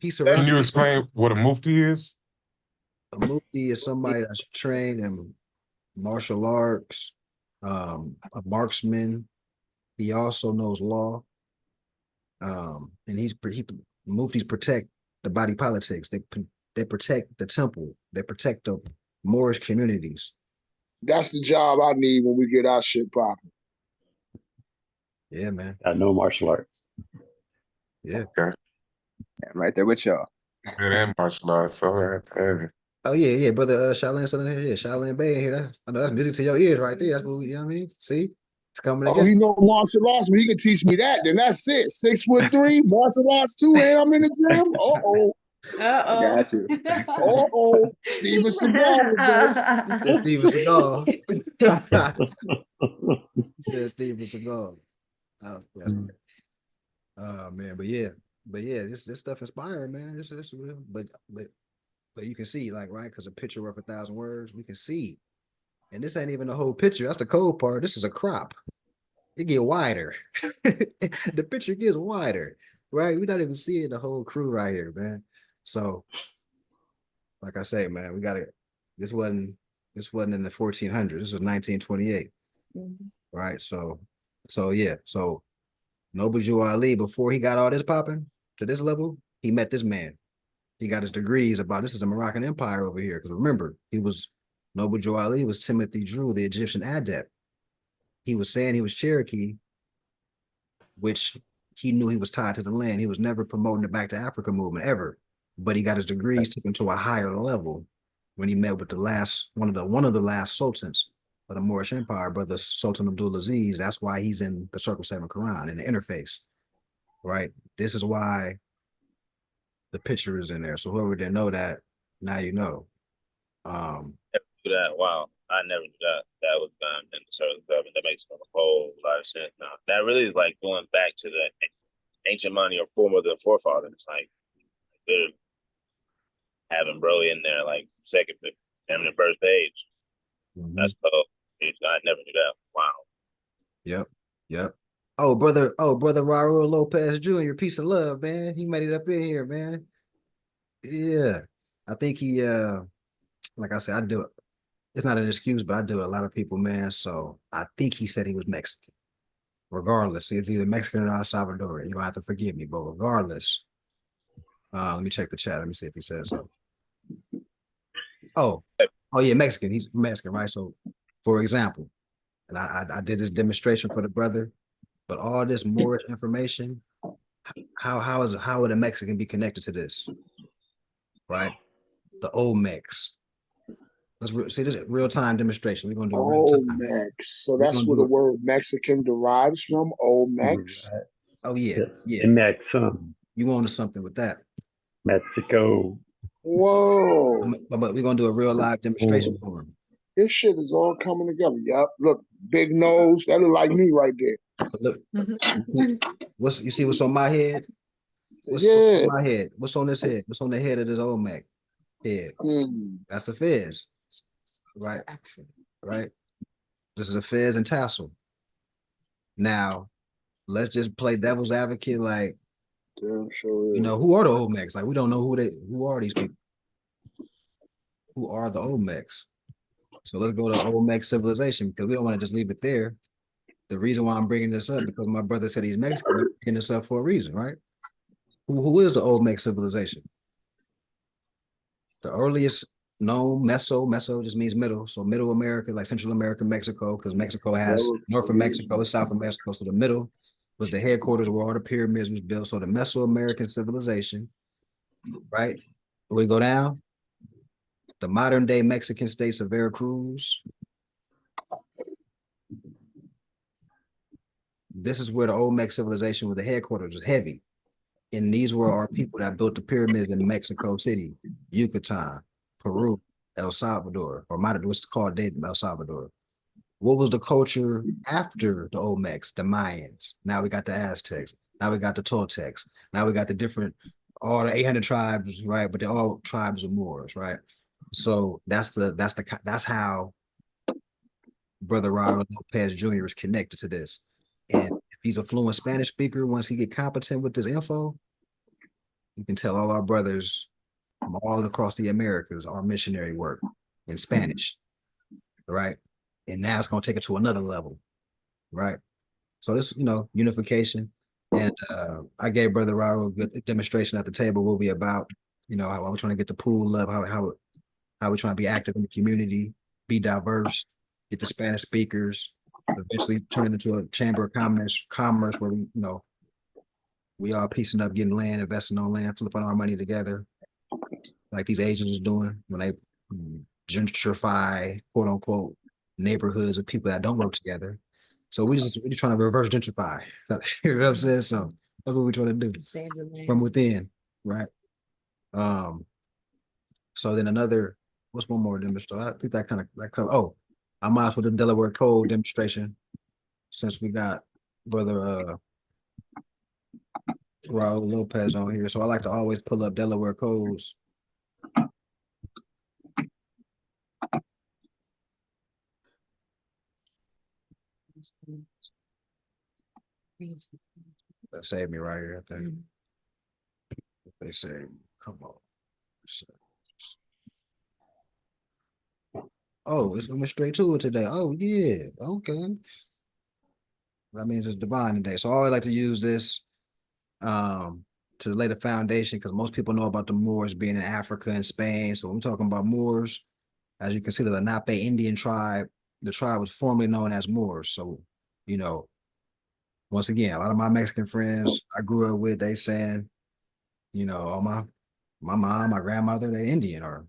Can you explain what a mufti is? A mufti is somebody that's trained in martial arts, a marksman. He also knows law. And muftis protect the body politics. They protect the temple. They protect the Moorish communities. That's the job I need when we get our shit popping. Yeah, man. Got no martial arts. Yeah. Okay. I'm right there with y'all. Good and martial arts. All right. Oh yeah, brother. Shaolin still in here. Yeah, Shaolin Bay in here. I know that's music to your ears right there. That's what you know what I mean. See, it's coming Oh, together. he know martial arts, but he can teach me that. Then that's it. 6'3", martial arts too, and I'm in the gym. I got you. Steven Seagal. He said Steven Seagal. He said Steven Seagal. Oh, yes. Man, but yeah, this stuff inspiring, man. This real, but you can see, like, right, because a picture worth 1,000 words. We can see, and this ain't even the whole picture. That's the cold part. This is a crop. It get wider. The picture gets wider, right? We're not even seeing the whole crew right here, man. So, like I say, man, we got it. This wasn't in the 1400s. This was 1928, right? So yeah. So Noble Ali, before he got all this popping to this level, he met this man. He got his degrees about this is the Moroccan Empire over here. Because remember, Noble Ali was Timothy Drew, the Egyptian adept. He was saying he was Cherokee, which he knew he was tied to the land. He was never promoting the Back to Africa movement ever. But he got his degrees taken to a higher level when he met with one of the last sultans of the Moorish Empire, brother Sultan Abdulaziz. That's why he's in the Circle 7 Quran in the interface, right? This is why the picture is in there. So whoever didn't know that, now you know. Do that. Wow, I never knew that was done in the Circle 7. That makes a whole lot of sense now. That really is like going back to the ancient money or form of the forefathers. Like they're having bro in there like second, and the first page. That's cool. I never knew that. Wow. Yep. Oh, brother Raul Lopez Jr., peace and love, man. He made it up in here, man. Yeah. I think he like I said, I do it. It's not an excuse, but I do it a lot of people, man. So I think he said he was Mexican. Regardless, it's either Mexican or El Salvadorian. You're gonna have to forgive me, but regardless, let me check the chat. Let me see if he says so. Oh yeah, Mexican. He's Mexican, right? So, for example, and I did this demonstration for the brother, but all this Moorish information, how would a Mexican be connected to this? Right? The Olmecs. See this is real time demonstration. We're gonna do it real time. Olmecs. So We're that's gonna where do the it. word Mexican derives from. Olmecs. Right. Oh yeah, Yes. yeah. In Mexico, You wanted something with that. Mexico. Whoa. But we're gonna do a real live demonstration Oh. for him. This shit is all coming together. Yup. Look, big nose. That look like me right there. But look, you see what's on my head? What's Yeah. on my head? What's on this head? What's on the head of this Olmec head? That's the fez. Right. Right. This is a fez and tassel. Now, let's just play devil's advocate. Like, Damn sure you is. know, who are the Olmecs? Like, we don't know who are these people? Who are the Olmecs? So let's go to Olmec civilization because we don't want to just leave it there. The reason why I'm bringing this up because my brother said he's Mexican. I'm bringing this up for a reason, right? Who is the Olmec civilization? The earliest known Meso just means middle. So Middle America, like Central America, Mexico, because Mexico has north of Mexico, south of Mexico. So the middle was the headquarters where all the pyramids was built. So the Mesoamerican civilization, right? We go down, the modern day Mexican states of Veracruz. This is where the Olmec civilization with the headquarters was heavy. And these were our people that built the pyramids in Mexico City, Yucatan, Peru, El Salvador, or what's called El Salvador. What was the culture after the Olmecs? The Mayans. Now we got the Aztecs. Now we got the Toltecs. Now we got the different, all the 800 tribes, right? But they're all tribes of Moors, right? So that's how Brother Raul Lopez Jr. is connected to this. And if he's a fluent Spanish speaker, once he get competent with this info, you can tell all our brothers from all across the Americas our missionary work in Spanish, right? And now it's going to take it to another level, right? So this, unification. And I gave Brother Raul a good demonstration at the table what we about, how we're trying to get the pool up, how we're trying to be active in the community, be diverse, get the Spanish speakers, eventually turn it into a chamber of commerce where we all piecing up, getting land, investing on land, flipping our money together, like these Asians is doing when they gentrify, quote unquote, neighborhoods of people that don't work together. So we're just trying to reverse gentrify. You know what I'm saying? So that's what we're trying to do from within, right? So then what's one more demonstration? I think that cover. Oh, I might as well do the Delaware Code demonstration since we got Brother Raul Lopez on here. So I like to always pull up Delaware codes. That saved me right here, I think. They say, come on. Oh, it's going straight to it today. Oh, yeah. Okay. That means it's divine today. So I always like to use this to lay the foundation because most people know about the Moors being in Africa and Spain. So when we're talking about Moors, as you can see, the Lenape Indian tribe, the tribe was formerly known as Moors. So, once again, a lot of my Mexican friends I grew up with, they saying, all my mom, my grandmother, they're Indian or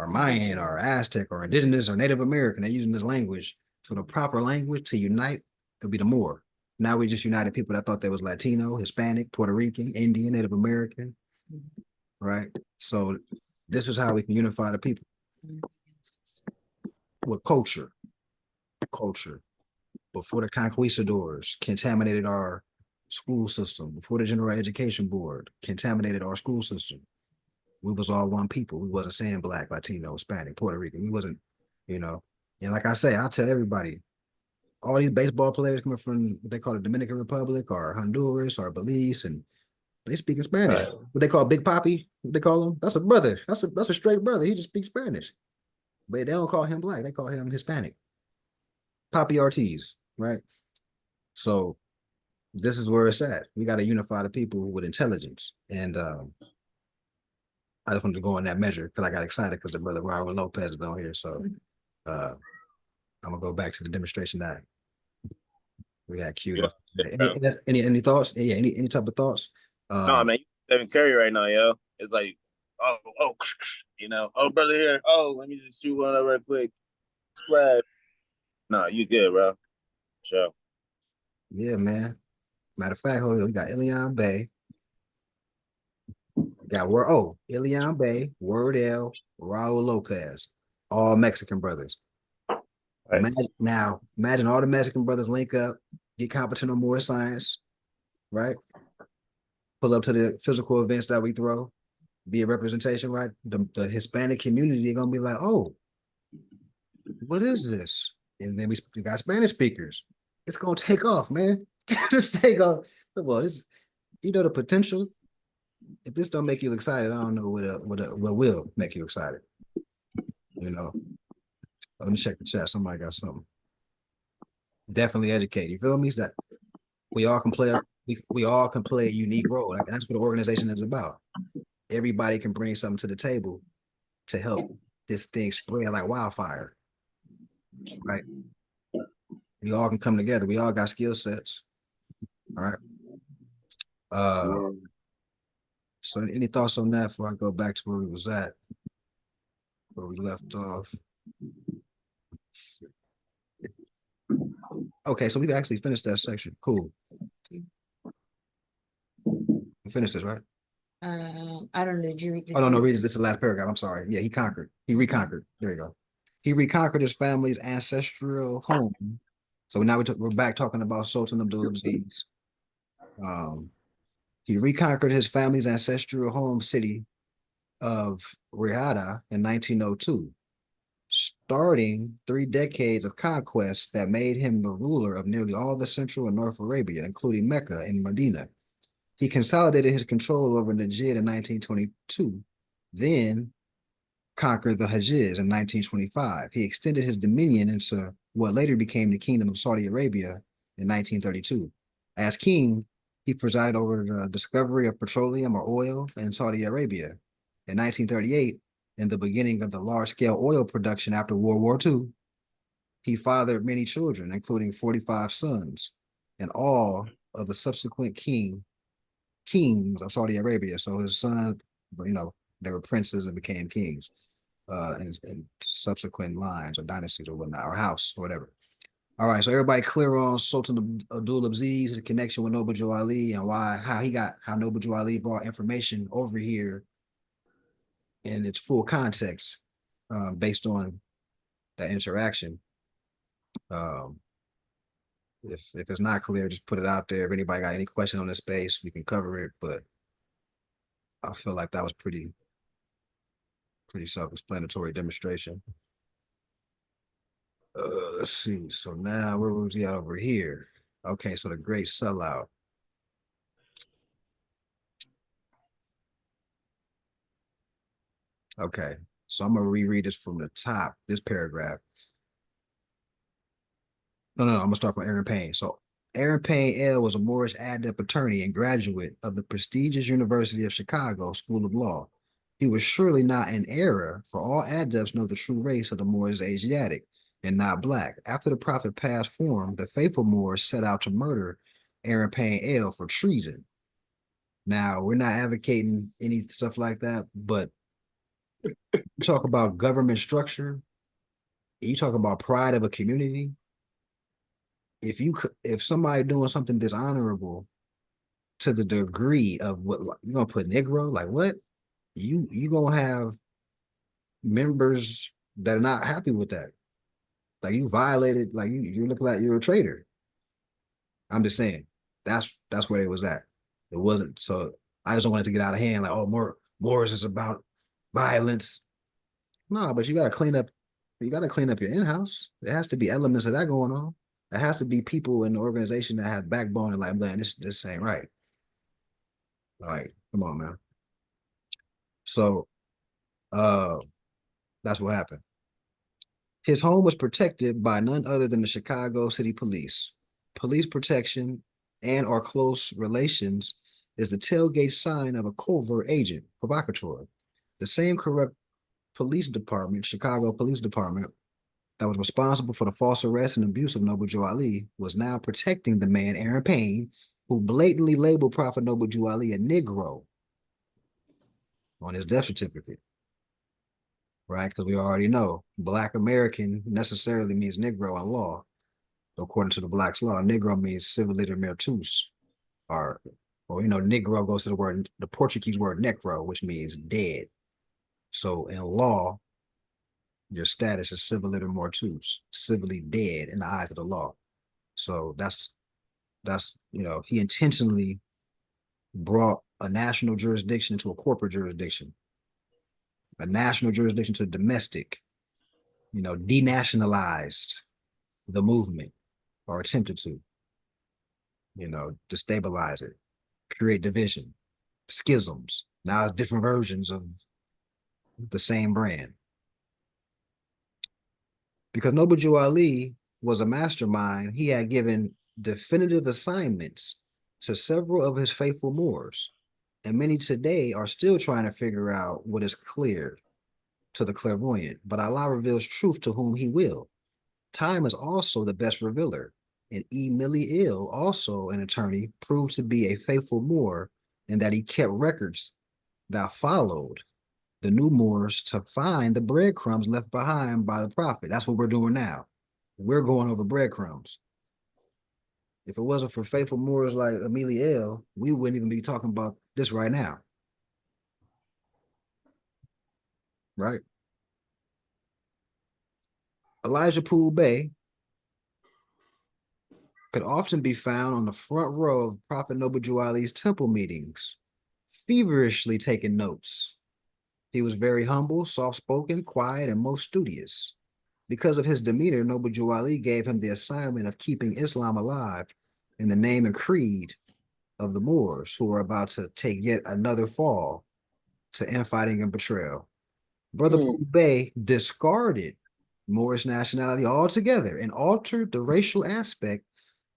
Mayan or Aztec or indigenous or Native American. They're using this language. So the proper language to unite would be the Moor. Now we just united people that thought they was Latino, Hispanic, Puerto Rican, Indian, Native American, right? So this is how we can unify the people with culture. Before the conquistadors contaminated our school system, before the General Education Board contaminated our school system, we was all one people. We wasn't saying Black, Latino, Hispanic, Puerto Rican. We wasn't, and like I say, I tell everybody, all these baseball players coming from what they call the Dominican Republic or Honduras or Belize, and they speak in Spanish. Right. What they call Big Papi, what they call him? That's a brother. That's a straight brother. He just speaks Spanish. But they don't call him Black. They call him Hispanic. Papi Ortiz, right? So this is where it's at. We got to unify the people with intelligence. And I just wanted to go on that measure because I got excited because the brother Raul Lopez is on here. So I'm gonna go back to the demonstration that we got queued up. Any thoughts? Yeah, any type of thoughts? No, man, you Stephen Curry right now, yo. It's like, oh, oh, brother here. Oh, let me just shoot one up right quick. Splash. No, you good, bro. Sure. Yeah, man. Matter of fact, hold on, we got Ilian Bay. Ilian Bay, Wordell, Raul Lopez, all Mexican brothers. Right. Imagine all the Mexican brothers link up, get competent on more science, right? Pull up to the physical events that we throw, be a representation, right? The Hispanic community are gonna be like, oh, what is this? And then we got Spanish speakers. It's gonna take off, man. Just take off. Well, this, the potential. If this don't make you excited, I don't know what will make you excited. Let me check the chat. Somebody got something. Definitely educate. You feel me? That we all can play. We all can play a unique role. That's what the organization is about. Everybody can bring something to the table to help this thing spread like wildfire. Right? We all can come together. We all got skill sets. All right. So any thoughts on that before I go back to where we was at? Where we left off. Okay, so we've actually finished that section. Cool. We finished this, right? I don't know. Did you read this? Oh, no, read this. This is the last paragraph. I'm sorry. Yeah, he reconquered. There you go. He reconquered his family's ancestral home. So now we're back talking about Sultan Abdulaziz. He reconquered his family's ancestral home city of Rihada in 1902, starting 3 decades of conquest that made him the ruler of nearly all the Central and North Arabia, including Mecca and Medina. He consolidated his control over Najd in 1922, then conquered the Hejaz in 1925. He extended his dominion into what later became the Kingdom of Saudi Arabia in 1932. As king, he presided over the discovery of petroleum or oil in Saudi Arabia. In 1938, in the beginning of the large-scale oil production after World War II, he fathered many children, including 45 sons, and all of the subsequent kings of Saudi Arabia. So his sons, they were princes and became kings in subsequent lines or dynasties or whatnot, or house or whatever. All right, so everybody clear on Sultan Abdulaziz, his connection with Noble Joe Ali, and how Noble Joe Ali brought information over here in its full context based on that interaction. If it's not clear, just put it out there. If anybody got any question on this space, we can cover it, but I feel like that was pretty self-explanatory demonstration. Let's see. So now where was he at over here? Okay, so the great sellout. Okay, so I'm gonna reread this from the top, this paragraph. No, I'm gonna start from Aaron Payne. So Aaron Payne L was a Moorish adept attorney and graduate of the prestigious University of Chicago School of Law. He was surely not in error, for all adepts know the true race of the Moors is Asiatic and not black. After the prophet passed form, the faithful Moors set out to murder Aaron Payne L for treason. Now, we're not advocating any stuff like that, but you talk about government structure, you talk about pride of a community. If somebody doing something dishonorable to the degree of what you're gonna put Negro, like what? You gonna have members that are not happy with that. Like you violated, like you look like you're a traitor. I'm just saying, that's where it was at. It wasn't, so I just don't want it to get out of hand, like, oh, Moors is about violence. No, but you gotta clean up your in-house. There has to be elements of that going on. There has to be people in the organization that have backbone and like, man, this ain't right. All right, come on, man. So that's what happened. His home was protected by none other than the Chicago City Police. Police protection and or close relations is the tailgate sign of a covert agent, provocateur. The same corrupt police department, Chicago Police Department, that was responsible for the false arrest and abuse of Noble Joe Ali was now protecting the man, Aaron Payne, who blatantly labeled Prophet Noble Jew Ali a Negro on his death certificate, right? Because we already know Black American necessarily means Negro in law. According to the Black's law, Negro means civil liter meritus, or Negro goes to the Portuguese word necro, which means dead. So in law, your status is civil liter mortus, civilly dead in the eyes of the law. So that's he intentionally brought a national jurisdiction to a corporate jurisdiction, a national jurisdiction to domestic, denationalized the movement, or attempted to, destabilize it, create division, schisms. Now it's different versions of the same brand. Because Noble Jew Ali was a mastermind, he had given definitive assignments to several of his faithful Moors, and many today are still trying to figure out what is clear to the clairvoyant. But Allah reveals truth to whom he will. Time is also the best revealer, and E. Millie Ill, also an attorney, proved to be a faithful Moor in that he kept records that followed the new Moors to find the breadcrumbs left behind by the prophet. That's what we're doing now. We're going over breadcrumbs. If it wasn't for faithful Moors like Amelia L., we wouldn't even be talking about this right now. Right? Elijah Poole Bey could often be found on the front row of Prophet Noble Jew Ali's temple meetings, feverishly taking notes. He was very humble, soft-spoken, quiet, and most studious. Because of his demeanor, Noble Jew Ali gave him the assignment of keeping Islam alive in the name and creed of the Moors, who were about to take yet another fall to infighting and betrayal. Brother Poole Bey discarded Moorish nationality altogether and altered the racial aspect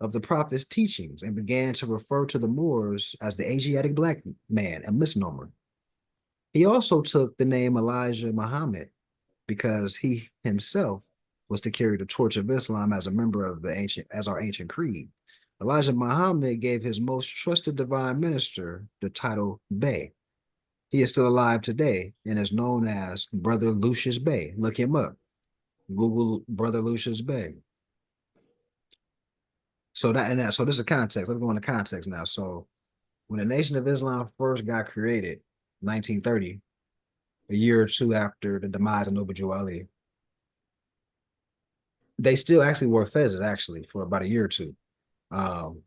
of the prophet's teachings and began to refer to the Moors as the Asiatic black man, a misnomer. He also took the name Elijah Muhammad because he himself was to carry the torch of Islam as a member of our ancient creed. Elijah Muhammad gave his most trusted divine minister the title Bey. He is still alive today and is known as Brother Lucius Bey. Look him up. Google Brother Lucius Bey. So this is context. Let's go into context now. So when the Nation of Islam first got created, 1930, a year or two after the demise of Noble Jew Ali, they still actually wore fezzes for about a year or two. And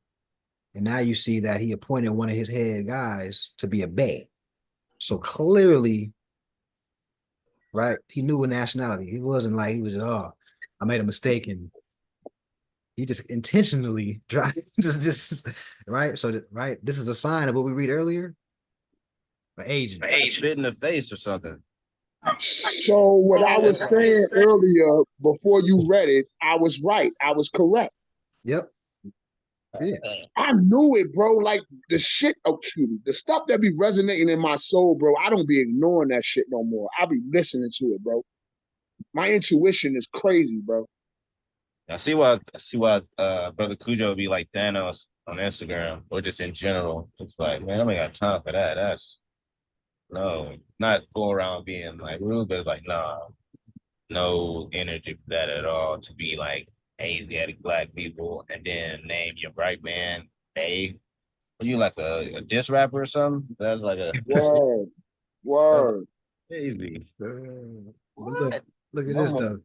now you see that he appointed one of his head guys to be a bey. So clearly, right, he knew a nationality. He wasn't like he was, I made a mistake, and he just intentionally tried just right. So right, this is a sign of what we read earlier. An agent. Spit in the face or something. So what I was saying earlier before you read it, I was right. I was correct. Yep. Yeah. I knew it, bro. Like the shit, the stuff that be resonating in my soul, bro. I don't be ignoring that shit no more. I be listening to it, bro. My intuition is crazy, bro. I see why Brother Cujo be like Thanos on Instagram or just in general. It's like, man, I ain't got time for that. That's not go around being like rude, but it's like, nah, no energy for that at all. To be like Asiatic black people and then name your bright man A. Are you like a diss rapper or something? That's like a word. Crazy. Look at this though.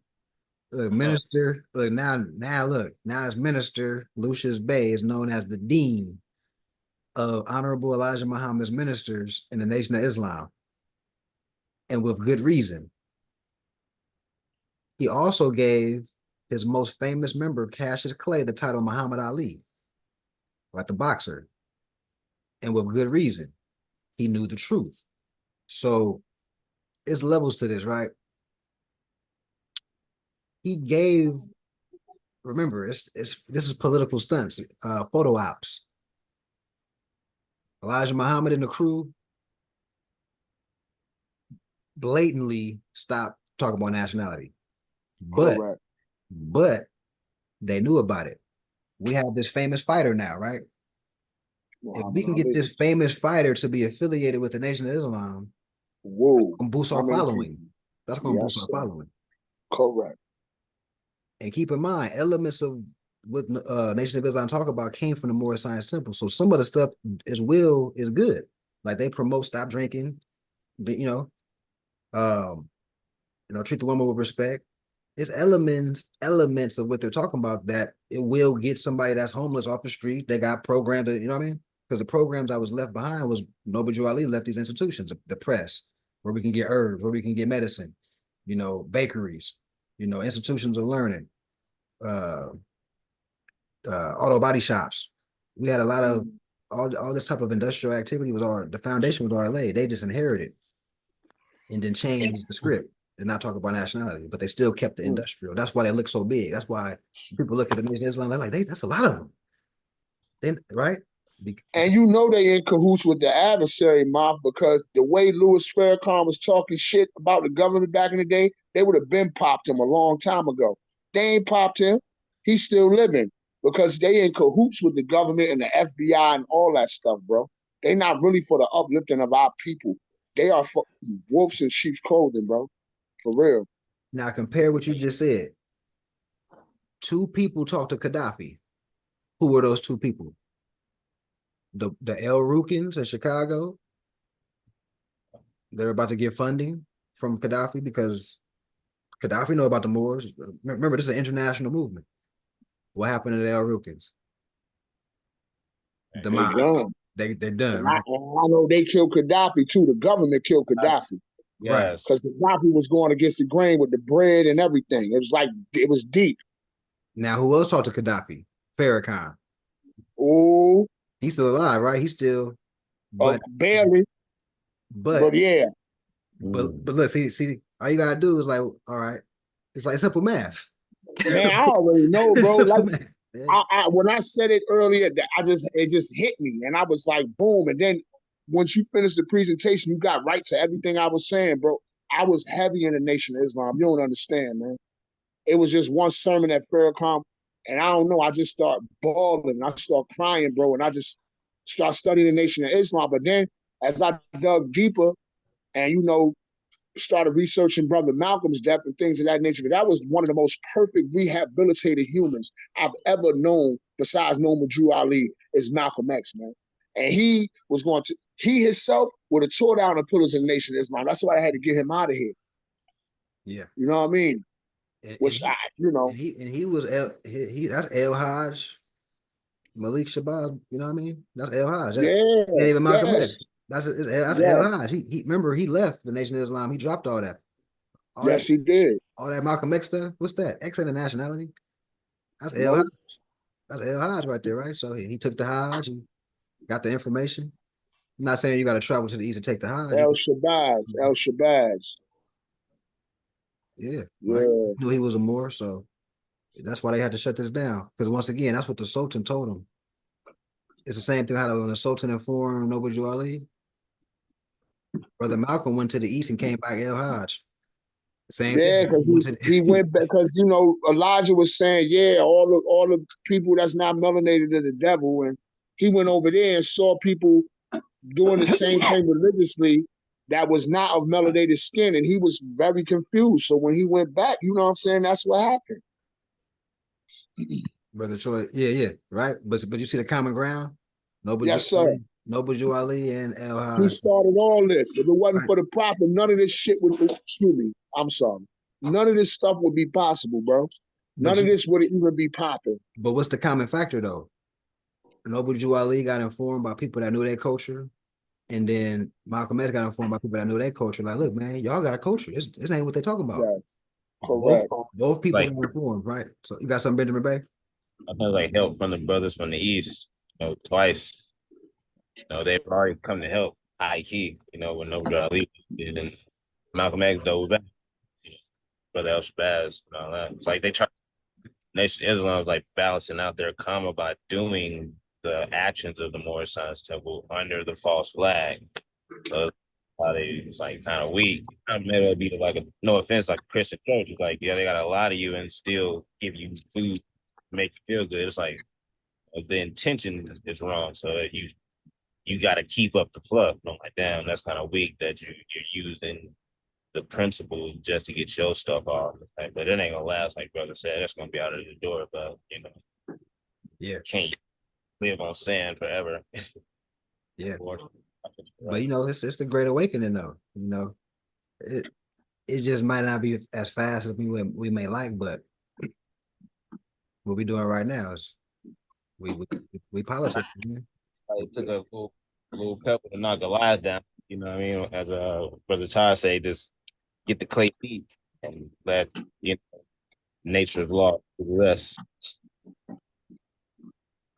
Look, minister. Look now as Minister Lucius Bey is known as the Dean of Honorable Elijah Muhammad's ministers in the Nation of Islam, and with good reason. He also gave his most famous member, Cassius Clay, the title Muhammad Ali, like the boxer, and with good reason. He knew the truth. So it's levels to this, right? He gave, remember, this is political stunts, photo ops. Elijah Muhammad and the crew blatantly stopped talking about nationality. But they knew about it. We have this famous fighter now, right? If Muhammad we can get Ali. this famous fighter to be affiliated with the Nation of Islam, Whoa. gonna boost How our many following. people? That's gonna boost Yes, our sir. following. Correct. And keep in mind, elements of what Nation of Islam talk about came from the Moorish Science Temple. So some of the stuff is good. Like they promote stop drinking, but, treat the woman with respect. It's elements of what they're talking about that it will get somebody that's homeless off the street. They got programs, you know what I mean? Because the programs I was left behind was Noble Drew Ali left these institutions, the press, where we can get herbs, where we can get medicine, bakeries, institutions of learning, auto body shops. We had a lot of all this type of industrial activity the foundation was already laid. They just inherited and then changed the script and not talk about nationality, but they still kept the industrial. That's why they look so big. That's why people look at the Nation of Islam, they're like, that's a lot of them. Then, right? And you know they in cahoots with the adversary, Moff, because the way Louis Farrakhan was talking shit about the government back in the day, they would have been popped him a long time ago. They ain't popped him. He's still living because they in cahoots with the government and the FBI and all that stuff, bro. They not really for the uplifting of our people. They are for wolves in sheep's clothing, bro. For real. Now compare what you just said. Two people talked to Gaddafi. Who were those two people? The El Rukins in Chicago. They're about to get funding from Gaddafi because Gaddafi know about the Moors. Remember, this is an international movement. What happened to the El Rukins? They're done. They're done, And right? I know they killed Gaddafi too. The government killed Gaddafi. Right. Because Gaddafi was going against the grain with the bread and everything. It was deep. Now, who else talked to Gaddafi? Farrakhan. Oh, He's still alive, right? He's still, but barely. But yeah. But look, see, all you gotta do is like, all right, it's like simple math. Man, I already know, bro. Simple Like math. when I said it earlier, it just hit me, and I was like, boom. And then once you finished the presentation, you got right to everything I was saying, bro. I was heavy in the Nation of Islam. You don't understand, man. It was just one sermon at Farrakhan, and I don't know. I just start bawling. I start crying, bro, and I just start studying the Nation of Islam. But then, as I dug deeper, and started researching Brother Malcolm's death and things of that nature, but that was one of the most perfect rehabilitated humans I've ever known, besides Noble Drew Ali, is Malcolm X, man. And he himself would have tore down the pillars of the Nation of Islam. That's why I had to get him out of here. Yeah. You know what I mean? And he was that's El Hajj, Malik Shabazz, you know what I mean? That's El Hajj. That ain't even Malcolm X. That's El Hajj. He remember he left the Nation of Islam. He dropped all that. He did. All that Malcolm X stuff. What's that? X ain't a nationality. That's El Hajj. That's El Hajj right there, right? So he took the Hajj. He got the information. I'm not saying you got to travel to the east to take the Hajj. El Shabazz. Yeah. Right? Knew he was a Moor, so that's why they had to shut this down. Because once again, that's what the Sultan told him. It's the same thing how when the Sultan informed Noble Drew Ali. Brother Malcolm went to the east and came back El Hajj. Same thing. Because he went back because Elijah was saying, all the people that's not melanated are the devil, and he went over there and saw people doing the same thing religiously that was not of melanated skin, and he was very confused. So when he went back, you know what I'm saying, that's what happened. Brother Troy, yeah, right. But you see the common ground? Yes, sir. Noble Drew Ali and El Hajj. He started all this. If it wasn't for the prophet, none of this shit would. Excuse me. I'm sorry. None of this stuff would be possible, bro. None of this would even be popping. But what's the common factor though? Noble Drew Ali got informed by people that knew their culture, and then Malcolm X got informed by people that knew their culture. Like, look, man, y'all got a culture. This ain't what they talking about. Yes. Correct. Both people got informed, right? So you got something, Benjamin Bay? I feel like help from the brothers from the East, twice. They've already come to help high key, when Noble Drew Ali did, and Malcolm X dove back. Brother El Shabazz and all that. It's like they try. Nation of Islam is like balancing out their karma by doing the actions of the Moorish Science Temple under the false flag. So it's like kind of weak. Maybe it'd be like no offense, like a Christian church. It's like, they got a lot of you and still give you food, make you feel good. It's like the intention is wrong. So you you got to keep up the fluff. I'm like, damn, that's kind of weak that you're using the principles just to get your stuff off. Like, but it ain't gonna last, like brother said. It's gonna be out of the door. But you know, Yeah, can't live on sand forever. yeah. Or- But you know, it's the Great Awakening, though. You know, it it just might not be as fast as we may like, but what we doing right now is we we politic. Man. It took a little pepper to knock the lies down. You know what I mean? As brother Ty say, just get the clay feet and let you know nature's law do the rest.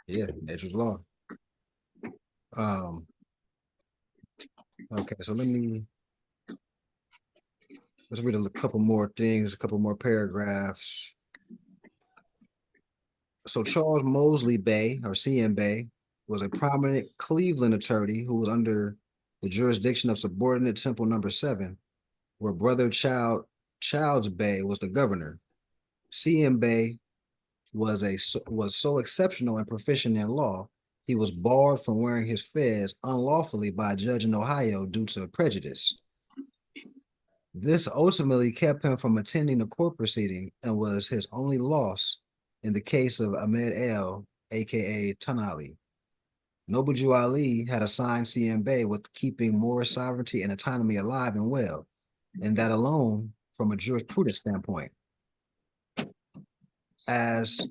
Yeah, nature's law. Okay, so let's read a couple more things, a couple more paragraphs. So Charles Mosley Bay, or CM Bay, was a prominent Cleveland attorney who was under the jurisdiction of subordinate Temple Number 7, where Brother Childs Bay was the governor. CM Bay was so exceptional and proficient in law, he was barred from wearing his fez unlawfully by a judge in Ohio due to prejudice. This ultimately kept him from attending the court proceeding and was his only loss in the case of Ahmed El, aka Tanali. Nobuju Ali had assigned CM Bay with keeping Moorish sovereignty and autonomy alive and well, and that alone from a jurisprudence standpoint. As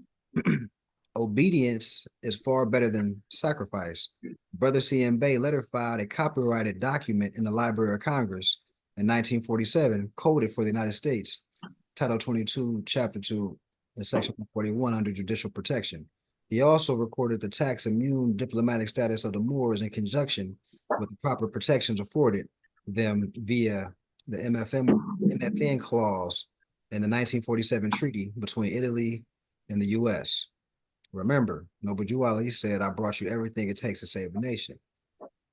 obedience is far better than sacrifice, Brother CM Bay later filed a copyrighted document in the Library of Congress in 1947, coded for the United States, Title 22, Chapter 2, and Section 41 under judicial protection. He also recorded the tax-immune diplomatic status of the Moors in conjunction with the proper protections afforded them via the MFN clause in the 1947 treaty between Italy and the U.S. Remember, Nobuju Ali said, "I brought you everything it takes to save a nation,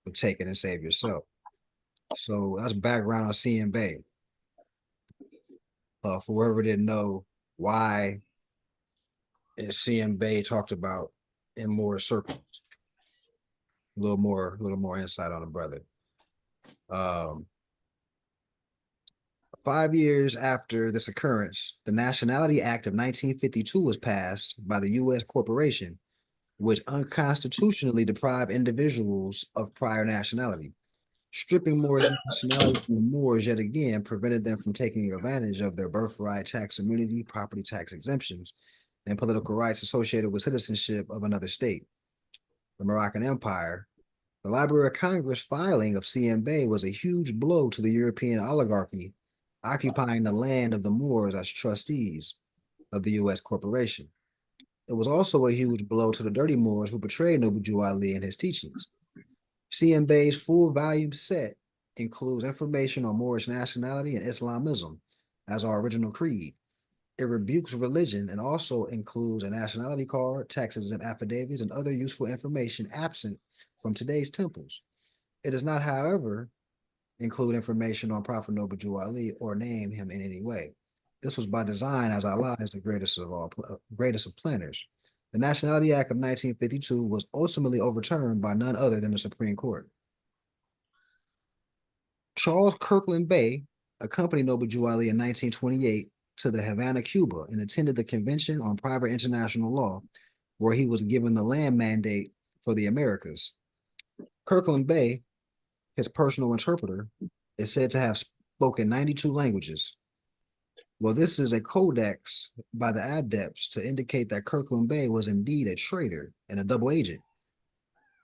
but take it and save yourself." So that's background on CM Bay. For whoever didn't know why is CM Bay talked about in more circles. A little more insight on the brother. 5 years after this occurrence, the Nationality Act of 1952 was passed by the U.S. corporation, which unconstitutionally deprived individuals of prior nationality. Stripping Moorish nationality from the Moors yet again prevented them from taking advantage of their birthright tax immunity, property tax exemptions, and political rights associated with citizenship of another state. The Moroccan Empire. The Library of Congress filing of CM Bay was a huge blow to the European oligarchy occupying the land of the Moors as trustees of the U.S. corporation. It was also a huge blow to the dirty Moors who betrayed Nobuju Ali and his teachings. CM Bay's full volume set includes information on Moorish nationality and Islamism as our original creed. It rebukes religion and also includes a nationality card, taxes and affidavits, and other useful information absent from today's temples. It does not, however, include information on Prophet Nobuju Ali or name him in any way. This was by design, as Allah is the greatest of planners. The Nationality Act of 1952 was ultimately overturned by none other than the Supreme Court. Charles Kirkland Bay accompanied Nobuju Ali in 1928 to the Havana, Cuba, and attended the Convention on Private International Law, where he was given the land mandate for the Americas. Kirkland Bay, his personal interpreter, is said to have spoken 92 languages. Well, this is a codex by the adepts to indicate that Kirkland Bay was indeed a traitor and a double agent,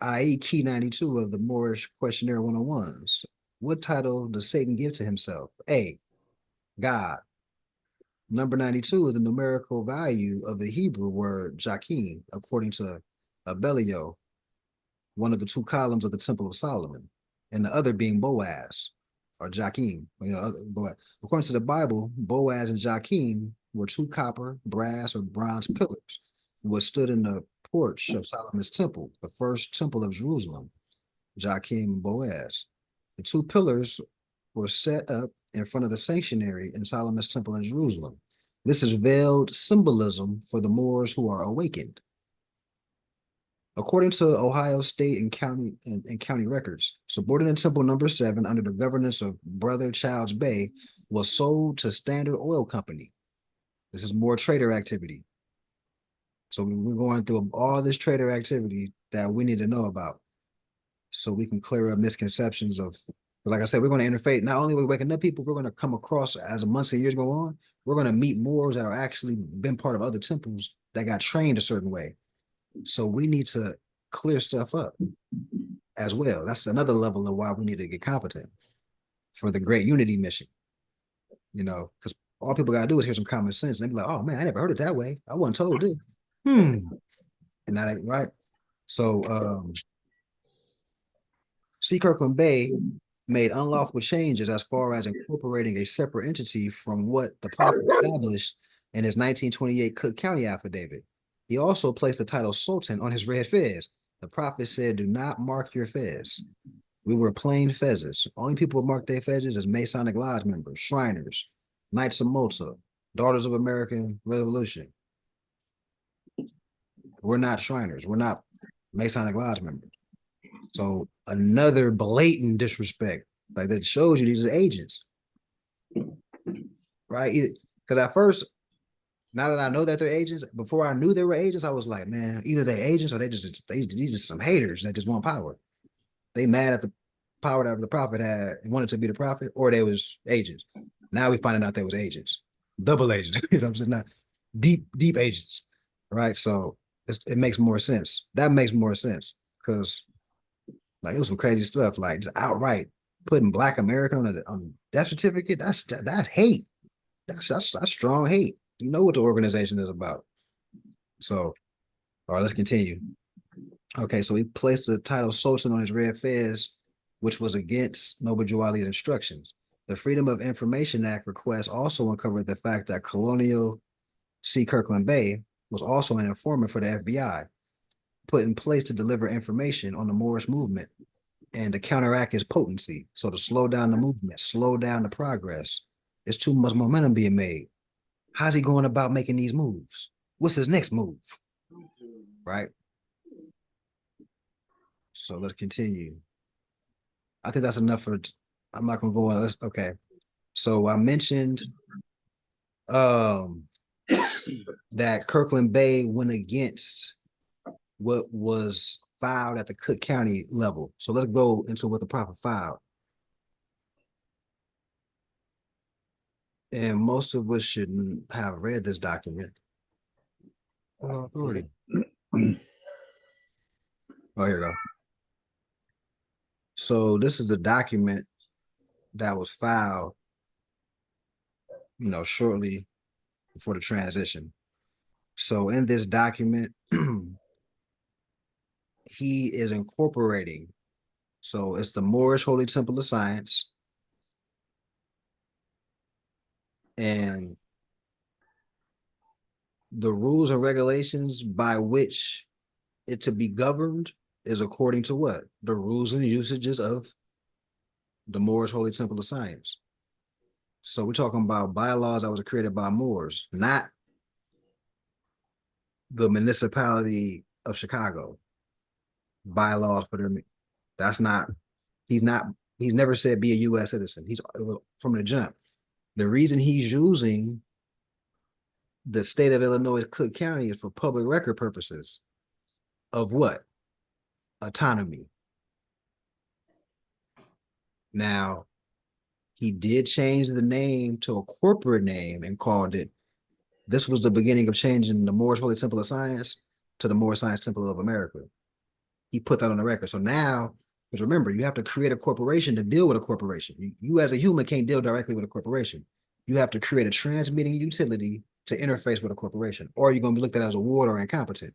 i.e. key 92 of the Moorish Questionnaire 101s. What title does Satan give to himself? A, God. Number 92 is the numerical value of the Hebrew word Jachin, according to Abellio, one of the two columns of the Temple of Solomon, and the other being Boaz, or Jachin. Boaz. According to the Bible, Boaz and Jachin were two copper, brass, or bronze pillars, which stood in the porch of Solomon's temple, the first temple of Jerusalem, Jachin and Boaz. The two pillars were set up in front of the sanctuary in Solomon's temple in Jerusalem. This is veiled symbolism for the Moors who are awakened. According to Ohio State and county records, subordinate temple number 7 under the governance of Brother Childs Bay was sold to Standard Oil Company. This is more trader activity. So we're going through all this trader activity that we need to know about so we can clear up misconceptions of, like I said, we're going to interface. Not only are we waking up people, we're going to come across as months and years go on, we're going to meet Moors that are actually been part of other temples that got trained a certain way. So we need to clear stuff up as well. That's another level of why we need to get competent for the great unity mission. You know, because all people gotta do is hear some common sense and they be like, oh man, I never heard it that way. I wasn't told this. And that ain't right. So C. Kirkland Bay made unlawful changes as far as incorporating a separate entity from what the prophet established in his 1928 Cook County affidavit. He also placed the title Sultan on his red fez. The prophet said, do not mark your fez. We were plain fezzes. Only people who mark their fezzes is Masonic Lodge members, Shriners, Knights of Malta, Daughters of American Revolution. We're not Shriners. We're not Masonic Lodge members. So another blatant disrespect. Like that shows you these are agents. Right? Because at first, now that I know that they're agents, before I knew they were agents, I was like, man, either they're agents or these just some haters that just want power. They mad at the power that the prophet had and wanted to be the prophet, or they was agents. Now we finding out they was agents, double agents. You know what I'm saying? Not deep agents, right? So it makes more sense. That makes more sense because like it was some crazy stuff, like just outright putting Black American on a death certificate. That's hate. That's strong hate. You know what the organization is about. So, all right, let's continue. Okay, so he placed the title Sultan on his red fez, which was against Noble Drew Ali's instructions. The Freedom of Information Act request also uncovered the fact that Colonial C. Kirkland Bay was also an informant for the FBI, put in place to deliver information on the Moorish movement and to counteract its potency. So to slow down the movement, slow down the progress. There's too much momentum being made. How's he going about making these moves? What's his next move? Right? So let's continue. I think that's enough for, I'm not gonna go on. Okay. So I mentioned that Kirkland Bay went against what was filed at the Cook County level. So let's go into what the prophet filed. And most of us shouldn't have read this document. Authority. Oh, here we go. So this is the document that was filed, you know, shortly before the transition. So in this document, he is incorporating. So it's the Moorish Holy Temple of Science. And the rules and regulations by which it to be governed is according to what? The rules and usages of the Moorish Holy Temple of Science. So we're talking about bylaws that was created by Moors, not the municipality of Chicago. Bylaws for them. That's not, he's never said be a US citizen. He's from the jump. The reason he's using the state of Illinois Cook County is for public record purposes of what? Autonomy. Now, he did change the name to a corporate name and called it, this was the beginning of changing the Moorish Holy Temple of Science to the Moorish Science Temple of America. He put that on the record. So now, because remember, you have to create a corporation to deal with a corporation. You as a human can't deal directly with a corporation. You have to create a transmitting utility to interface with a corporation, or you're going to be looked at as a ward or incompetent.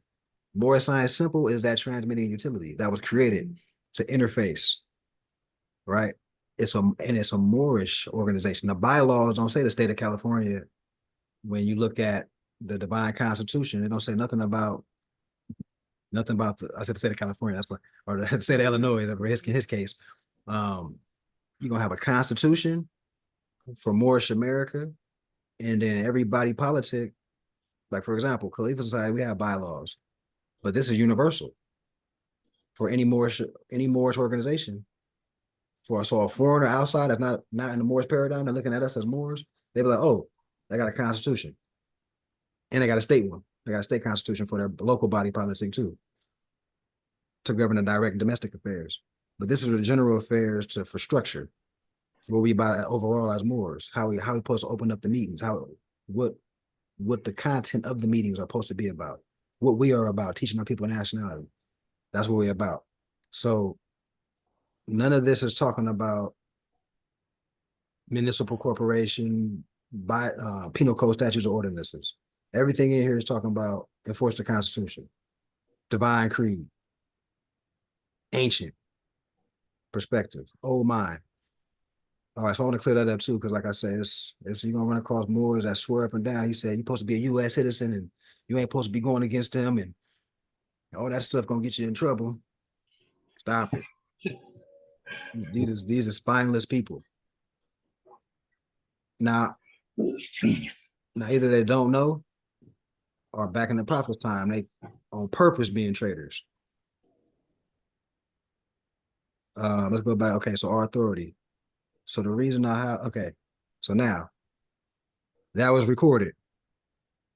Moorish Science Simple is that transmitting utility that was created to interface, right? It's a Moorish organization. The bylaws don't say the state of California. When you look at the Divine Constitution, it don't say nothing about I said the state of California, that's what, or the state of Illinois, in his case. You're gonna have a constitution for Moorish America, and then every body politic, like for example, Khalifa Society, we have bylaws, but this is universal. for any Moorish organization. So a foreigner outside, if not in the Moorish paradigm, they're looking at us as Moors, they be like, oh, they got a constitution. And they got a state one. They got a state constitution for their local body politic too, to govern the direct domestic affairs. But this is the general affairs for structure. What we about overall as Moors, how we supposed to open up the meetings, what the content of the meetings are supposed to be about, what we are about, teaching our people nationality. That's what we're about. So none of this is talking about municipal corporation, penal code statutes or ordinances. Everything in here is talking about enforce the Constitution, divine creed, ancient perspective, old mind. All right, so I want to clear that up too, because like I said, it's you're gonna run across Moors that swear up and down. He said you're supposed to be a U.S. citizen and you ain't supposed to be going against them, and all that stuff gonna get you in trouble. Stop it. These are spineless people. Now either they don't know, or back in the prophet's time, they on purpose being traitors. Let's go back. Okay, so our authority. So the reason so now that was recorded.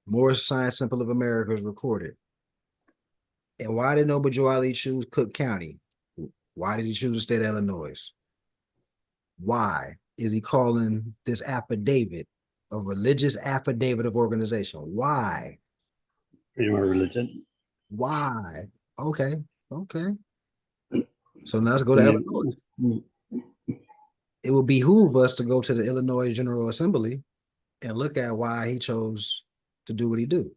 Moorish Science Temple of America is recorded. And why did Noble Joe Ali choose Cook County? Why did he choose the state of Illinois? Why is he calling this affidavit a religious affidavit of organization? Why? Freedom of religion. Why? Okay. So now let's go to Illinois. It would behoove us to go to the Illinois General Assembly and look at why he chose to do what he do.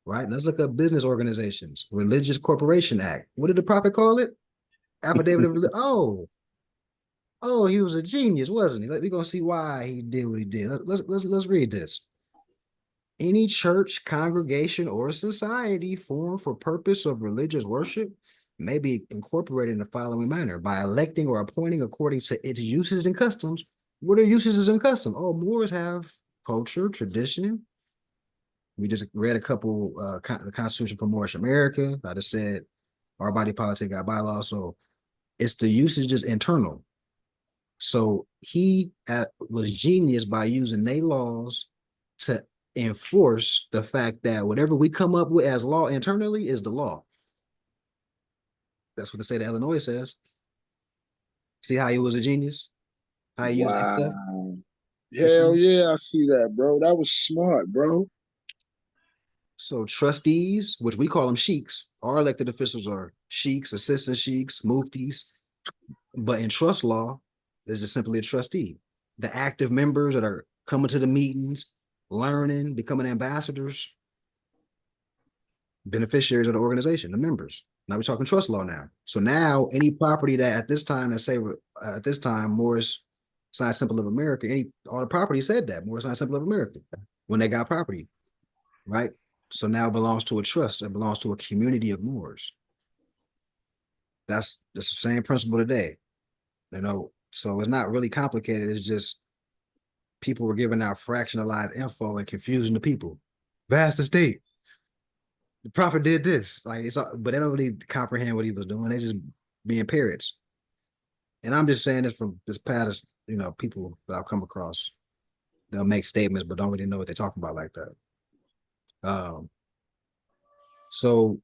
Right? Let's look up business organizations, Religious Corporation Act. What did the prophet call it? Affidavit of he was a genius, wasn't he? We're gonna see why he did what he did. Let's read this. Any church, congregation, or society formed for purpose of religious worship may be incorporated in the following manner: by electing or appointing according to its uses and customs. What are uses and customs? Oh, Moors have culture, tradition. We just read a couple, the Constitution for Moorish America. I just said our body politic got bylaws. So it's the usage is internal. So he was genius by using their laws to enforce the fact that whatever we come up with as law internally is the law. That's what the state of Illinois says. See how he was a genius? How he used that stuff? Hell yeah, I see that, bro. That was smart, bro. So trustees, which we call them sheiks, our elected officials are sheiks, assistant sheiks, muftis. But in trust law, there's just simply a trustee. The active members that are coming to the meetings, learning, becoming ambassadors, beneficiaries of the organization, the members. Now we're talking trust law now. So now any property that at this time, Moorish Science Temple of America, all the property said that, Moorish Science Temple of America, when they got property, right? So now it belongs to a trust. It belongs to a community of Moors. That's the same principle today. So it's not really complicated. It's just people were giving out fractionalized info and confusing the people. Vast estate. The prophet did this. But they don't really comprehend what he was doing. They just being parrots. And I'm just saying this from this past, people that I've come across. They'll make statements, but don't really know what they're talking about like that. So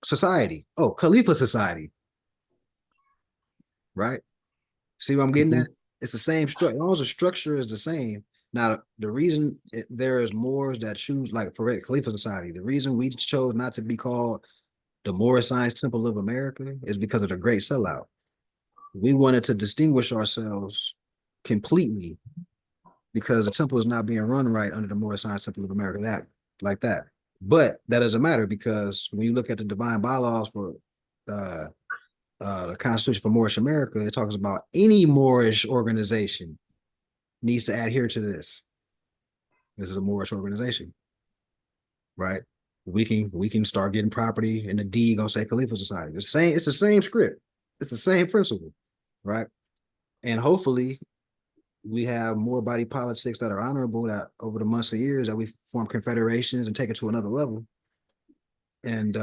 society. Oh, Khalifa society. Right? See what I'm getting at? It's the same structure. As long as the structure is the same. Now, the reason there is Moors that choose, like for Khalifa society, the reason we chose not to be called the Moorish Science Temple of America is because of the Great Sellout. We wanted to distinguish ourselves completely because the temple is not being run right under the Moorish Science Temple of America, like that. But that doesn't matter because when you look at the divine bylaws for the Constitution for Moorish America, it talks about any Moorish organization needs to adhere to this. This is a Moorish organization, right? We can start getting property and the deed gonna say Khalifa Society. It's the same script. It's the same principle, right? And hopefully we have more body politics that are honorable that over the months and years that we form confederations and take it to another level. And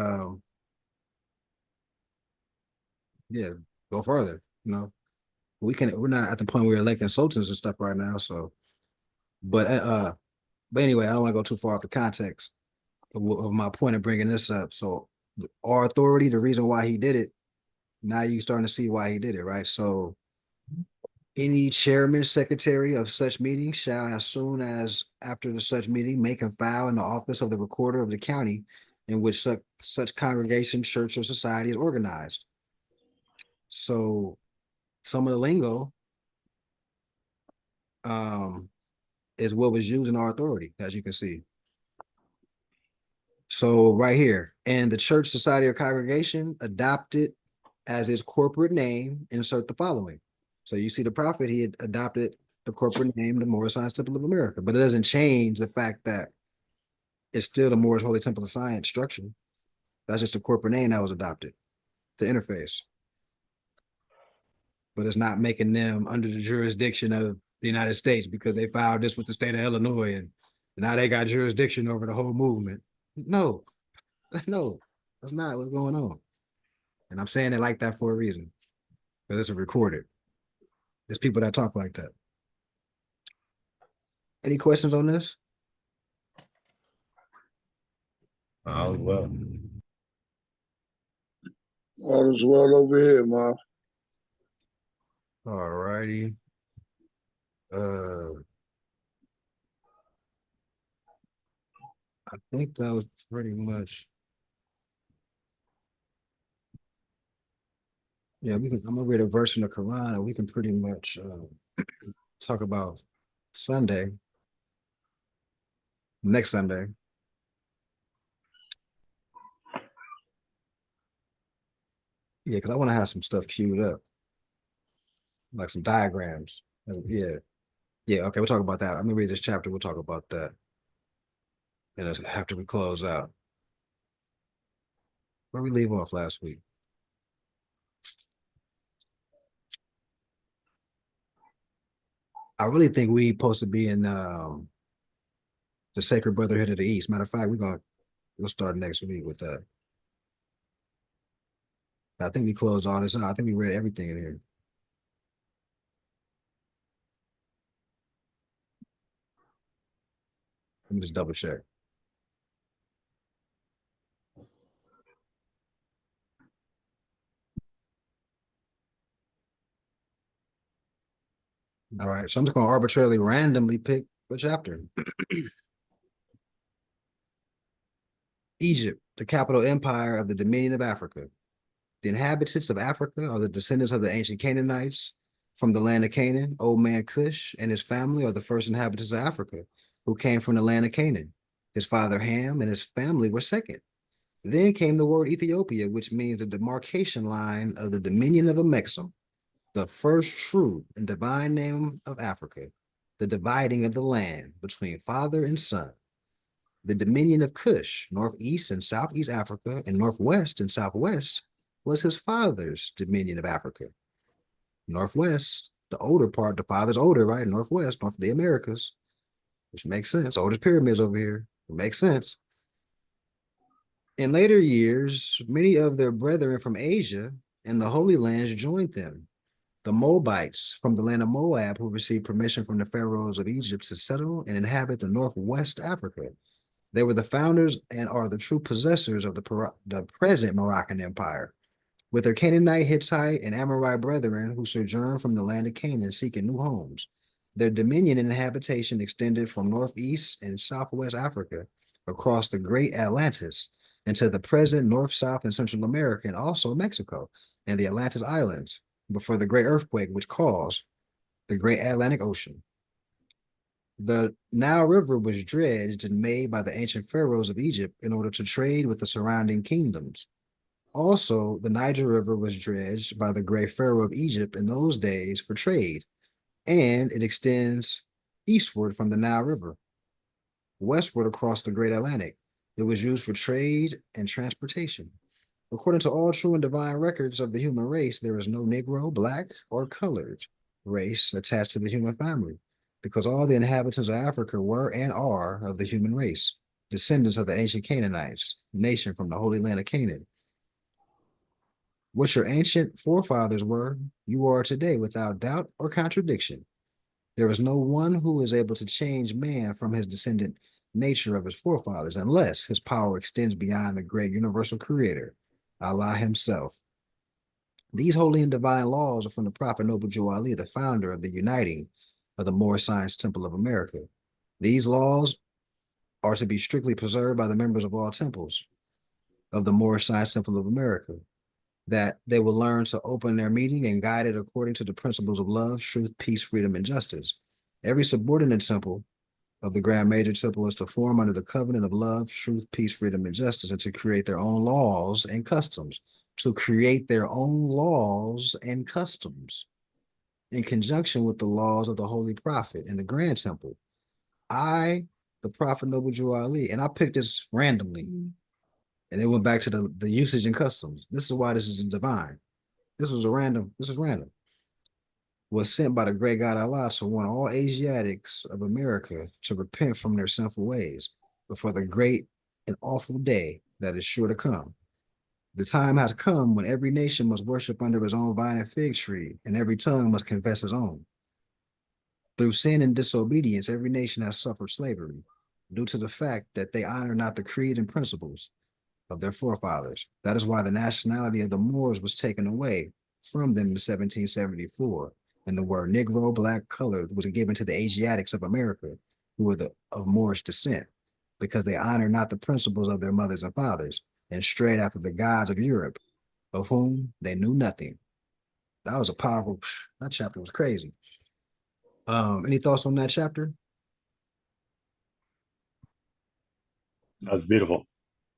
yeah, go further. We're not at the point where we're electing sultans and stuff right now. So, but anyway, I don't want to go too far off the context of my point of bringing this up. So, our authority, the reason why he did it, now you're starting to see why he did it, right? So, any chairman, secretary of such meeting shall, as soon as after the such meeting, make and file in the office of the recorder of the county in which such congregation, church, or society is organized. So, some of the lingo is what was used in our authority, as you can see. So right here, and the church, society, or congregation adopted as its corporate name, insert the following. So you see the prophet, he had adopted the corporate name, the Moorish Science Temple of America, but it doesn't change the fact that it's still the Moorish Holy Temple of Science structure. That's just a corporate name that was adopted to interface. But it's not making them under the jurisdiction of the United States because they filed this with the state of Illinois and now they got jurisdiction over the whole movement. No, no, that's not what's going on. And I'm saying it like that for a reason, because it's recorded. There's people that talk like that. Any questions on this? Well. All is well over here, man. All righty. I think that was pretty much. Yeah, I'm gonna read a verse in the Quran and we can pretty much talk about Sunday. Next Sunday. Yeah, because I want to have some stuff queued up. Like some diagrams. Yeah. Yeah, okay, we'll talk about that. I'm gonna read this chapter, we'll talk about that. And after we close out. Where we leave off last week? I really think we supposed to be in the Sacred Brotherhood of the East. Matter of fact, we'll start next week with that. I think we closed all this out. I think we read everything in here. Let me just double check. All right, so I'm just gonna arbitrarily randomly pick a chapter. Egypt, the capital empire of the Dominion of Africa. The inhabitants of Africa are the descendants of the ancient Canaanites from the land of Canaan. Old man Cush and his family are the first inhabitants of Africa who came from the land of Canaan. His father Ham and his family were second. Then came the word Ethiopia, which means the demarcation line of the Dominion of Amexem, the first true and divine name of Africa, the dividing of the land between father and son. The Dominion of Cush, northeast and southeast Africa, and northwest and southwest, was his father's Dominion of Africa. Northwest, the older part, the father's older, right? Northwest, north of the Americas, which makes sense. Oldest pyramids over here. It makes sense. In later years, many of their brethren from Asia and the Holy Lands joined them. The Moabites from the land of Moab, who received permission from the pharaohs of Egypt to settle and inhabit the northwest Africa. They were the founders and are the true possessors of the present Moroccan Empire, with their Canaanite, Hittite, and Amorite brethren who sojourned from the land of Canaan seeking new homes. Their dominion and habitation extended from northeast and southwest Africa across the great Atlantis into the present North, South, and Central America, and also Mexico and the Atlantis Islands, before the great earthquake which caused the great Atlantic Ocean. The Nile River was dredged and made by the ancient pharaohs of Egypt in order to trade with the surrounding kingdoms. Also, the Niger River was dredged by the great pharaoh of Egypt in those days for trade, and it extends eastward from the Nile River, westward across the great Atlantic. It was used for trade and transportation. According to all true and divine records of the human race, there is no Negro, black, or colored race attached to the human family, because all the inhabitants of Africa were and are of the human race, descendants of the ancient Canaanites, nation from the Holy Land of Canaan. What your ancient forefathers were, you are today without doubt or contradiction. There is no one who is able to change man from his descendant nature of his forefathers unless his power extends beyond the great universal creator, Allah himself. These holy and divine laws are from the Prophet Noble Jew Ali, the founder of the uniting of the Moorish Science Temple of America. These laws are to be strictly preserved by the members of all temples of the Moorish Science Temple of America, that they will learn to open their meeting and guide it according to the principles of love, truth, peace, freedom, and justice. Every subordinate temple of the Grand Major Temple is to form under the covenant of love, truth, peace, freedom, and justice, and to create their own laws and customs. To create their own laws and customs in conjunction with the laws of the Holy Prophet in the Grand Temple. I, the Prophet Noble Jew Ali, and I picked this randomly, and it went back to the usage and customs. This is why this is divine. This is random. Was sent by the great God Allah to warn all Asiatics of America to repent from their sinful ways before the great and awful day that is sure to come. The time has come when every nation must worship under his own vine and fig tree, and every tongue must confess his own. Through sin and disobedience, every nation has suffered slavery due to the fact that they honor not the creed and principles of their forefathers. That is why the nationality of the Moors was taken away from them in 1774, and the word Negro, black, colored was given to the Asiatics of America, who were of Moorish descent, because they honor not the principles of their mothers and fathers, and strayed after the gods of Europe, of whom they knew nothing. That was a powerful, that chapter was crazy. Any thoughts on that chapter? That was beautiful.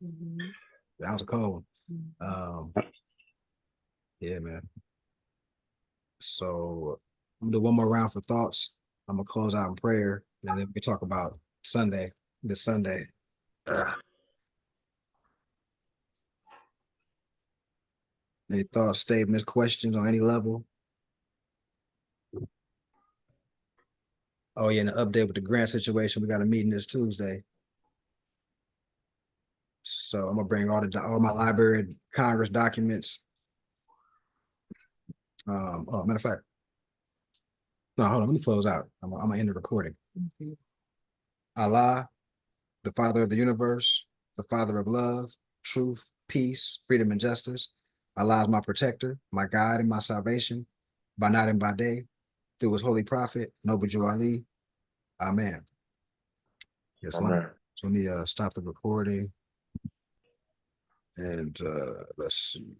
That was a cold one. Yeah, man. So I'm gonna do one more round for thoughts. I'm gonna close out in prayer, and then we can talk about this Sunday. Any thoughts, statements, questions on any level? Oh yeah, and an update with the grant situation. We got a meeting this Tuesday. So I'm gonna bring all my Library of Congress documents. Matter of fact, no, hold on. Let me close out. I'm gonna end the recording. Allah, the Father of the universe, the Father of love, truth, peace, freedom, and justice. Allah is my protector, my guide, and my salvation, by night and by day, through his holy prophet, Noble Jew Ali. Amen. Yes, Amen. so let me stop the recording. And let's see.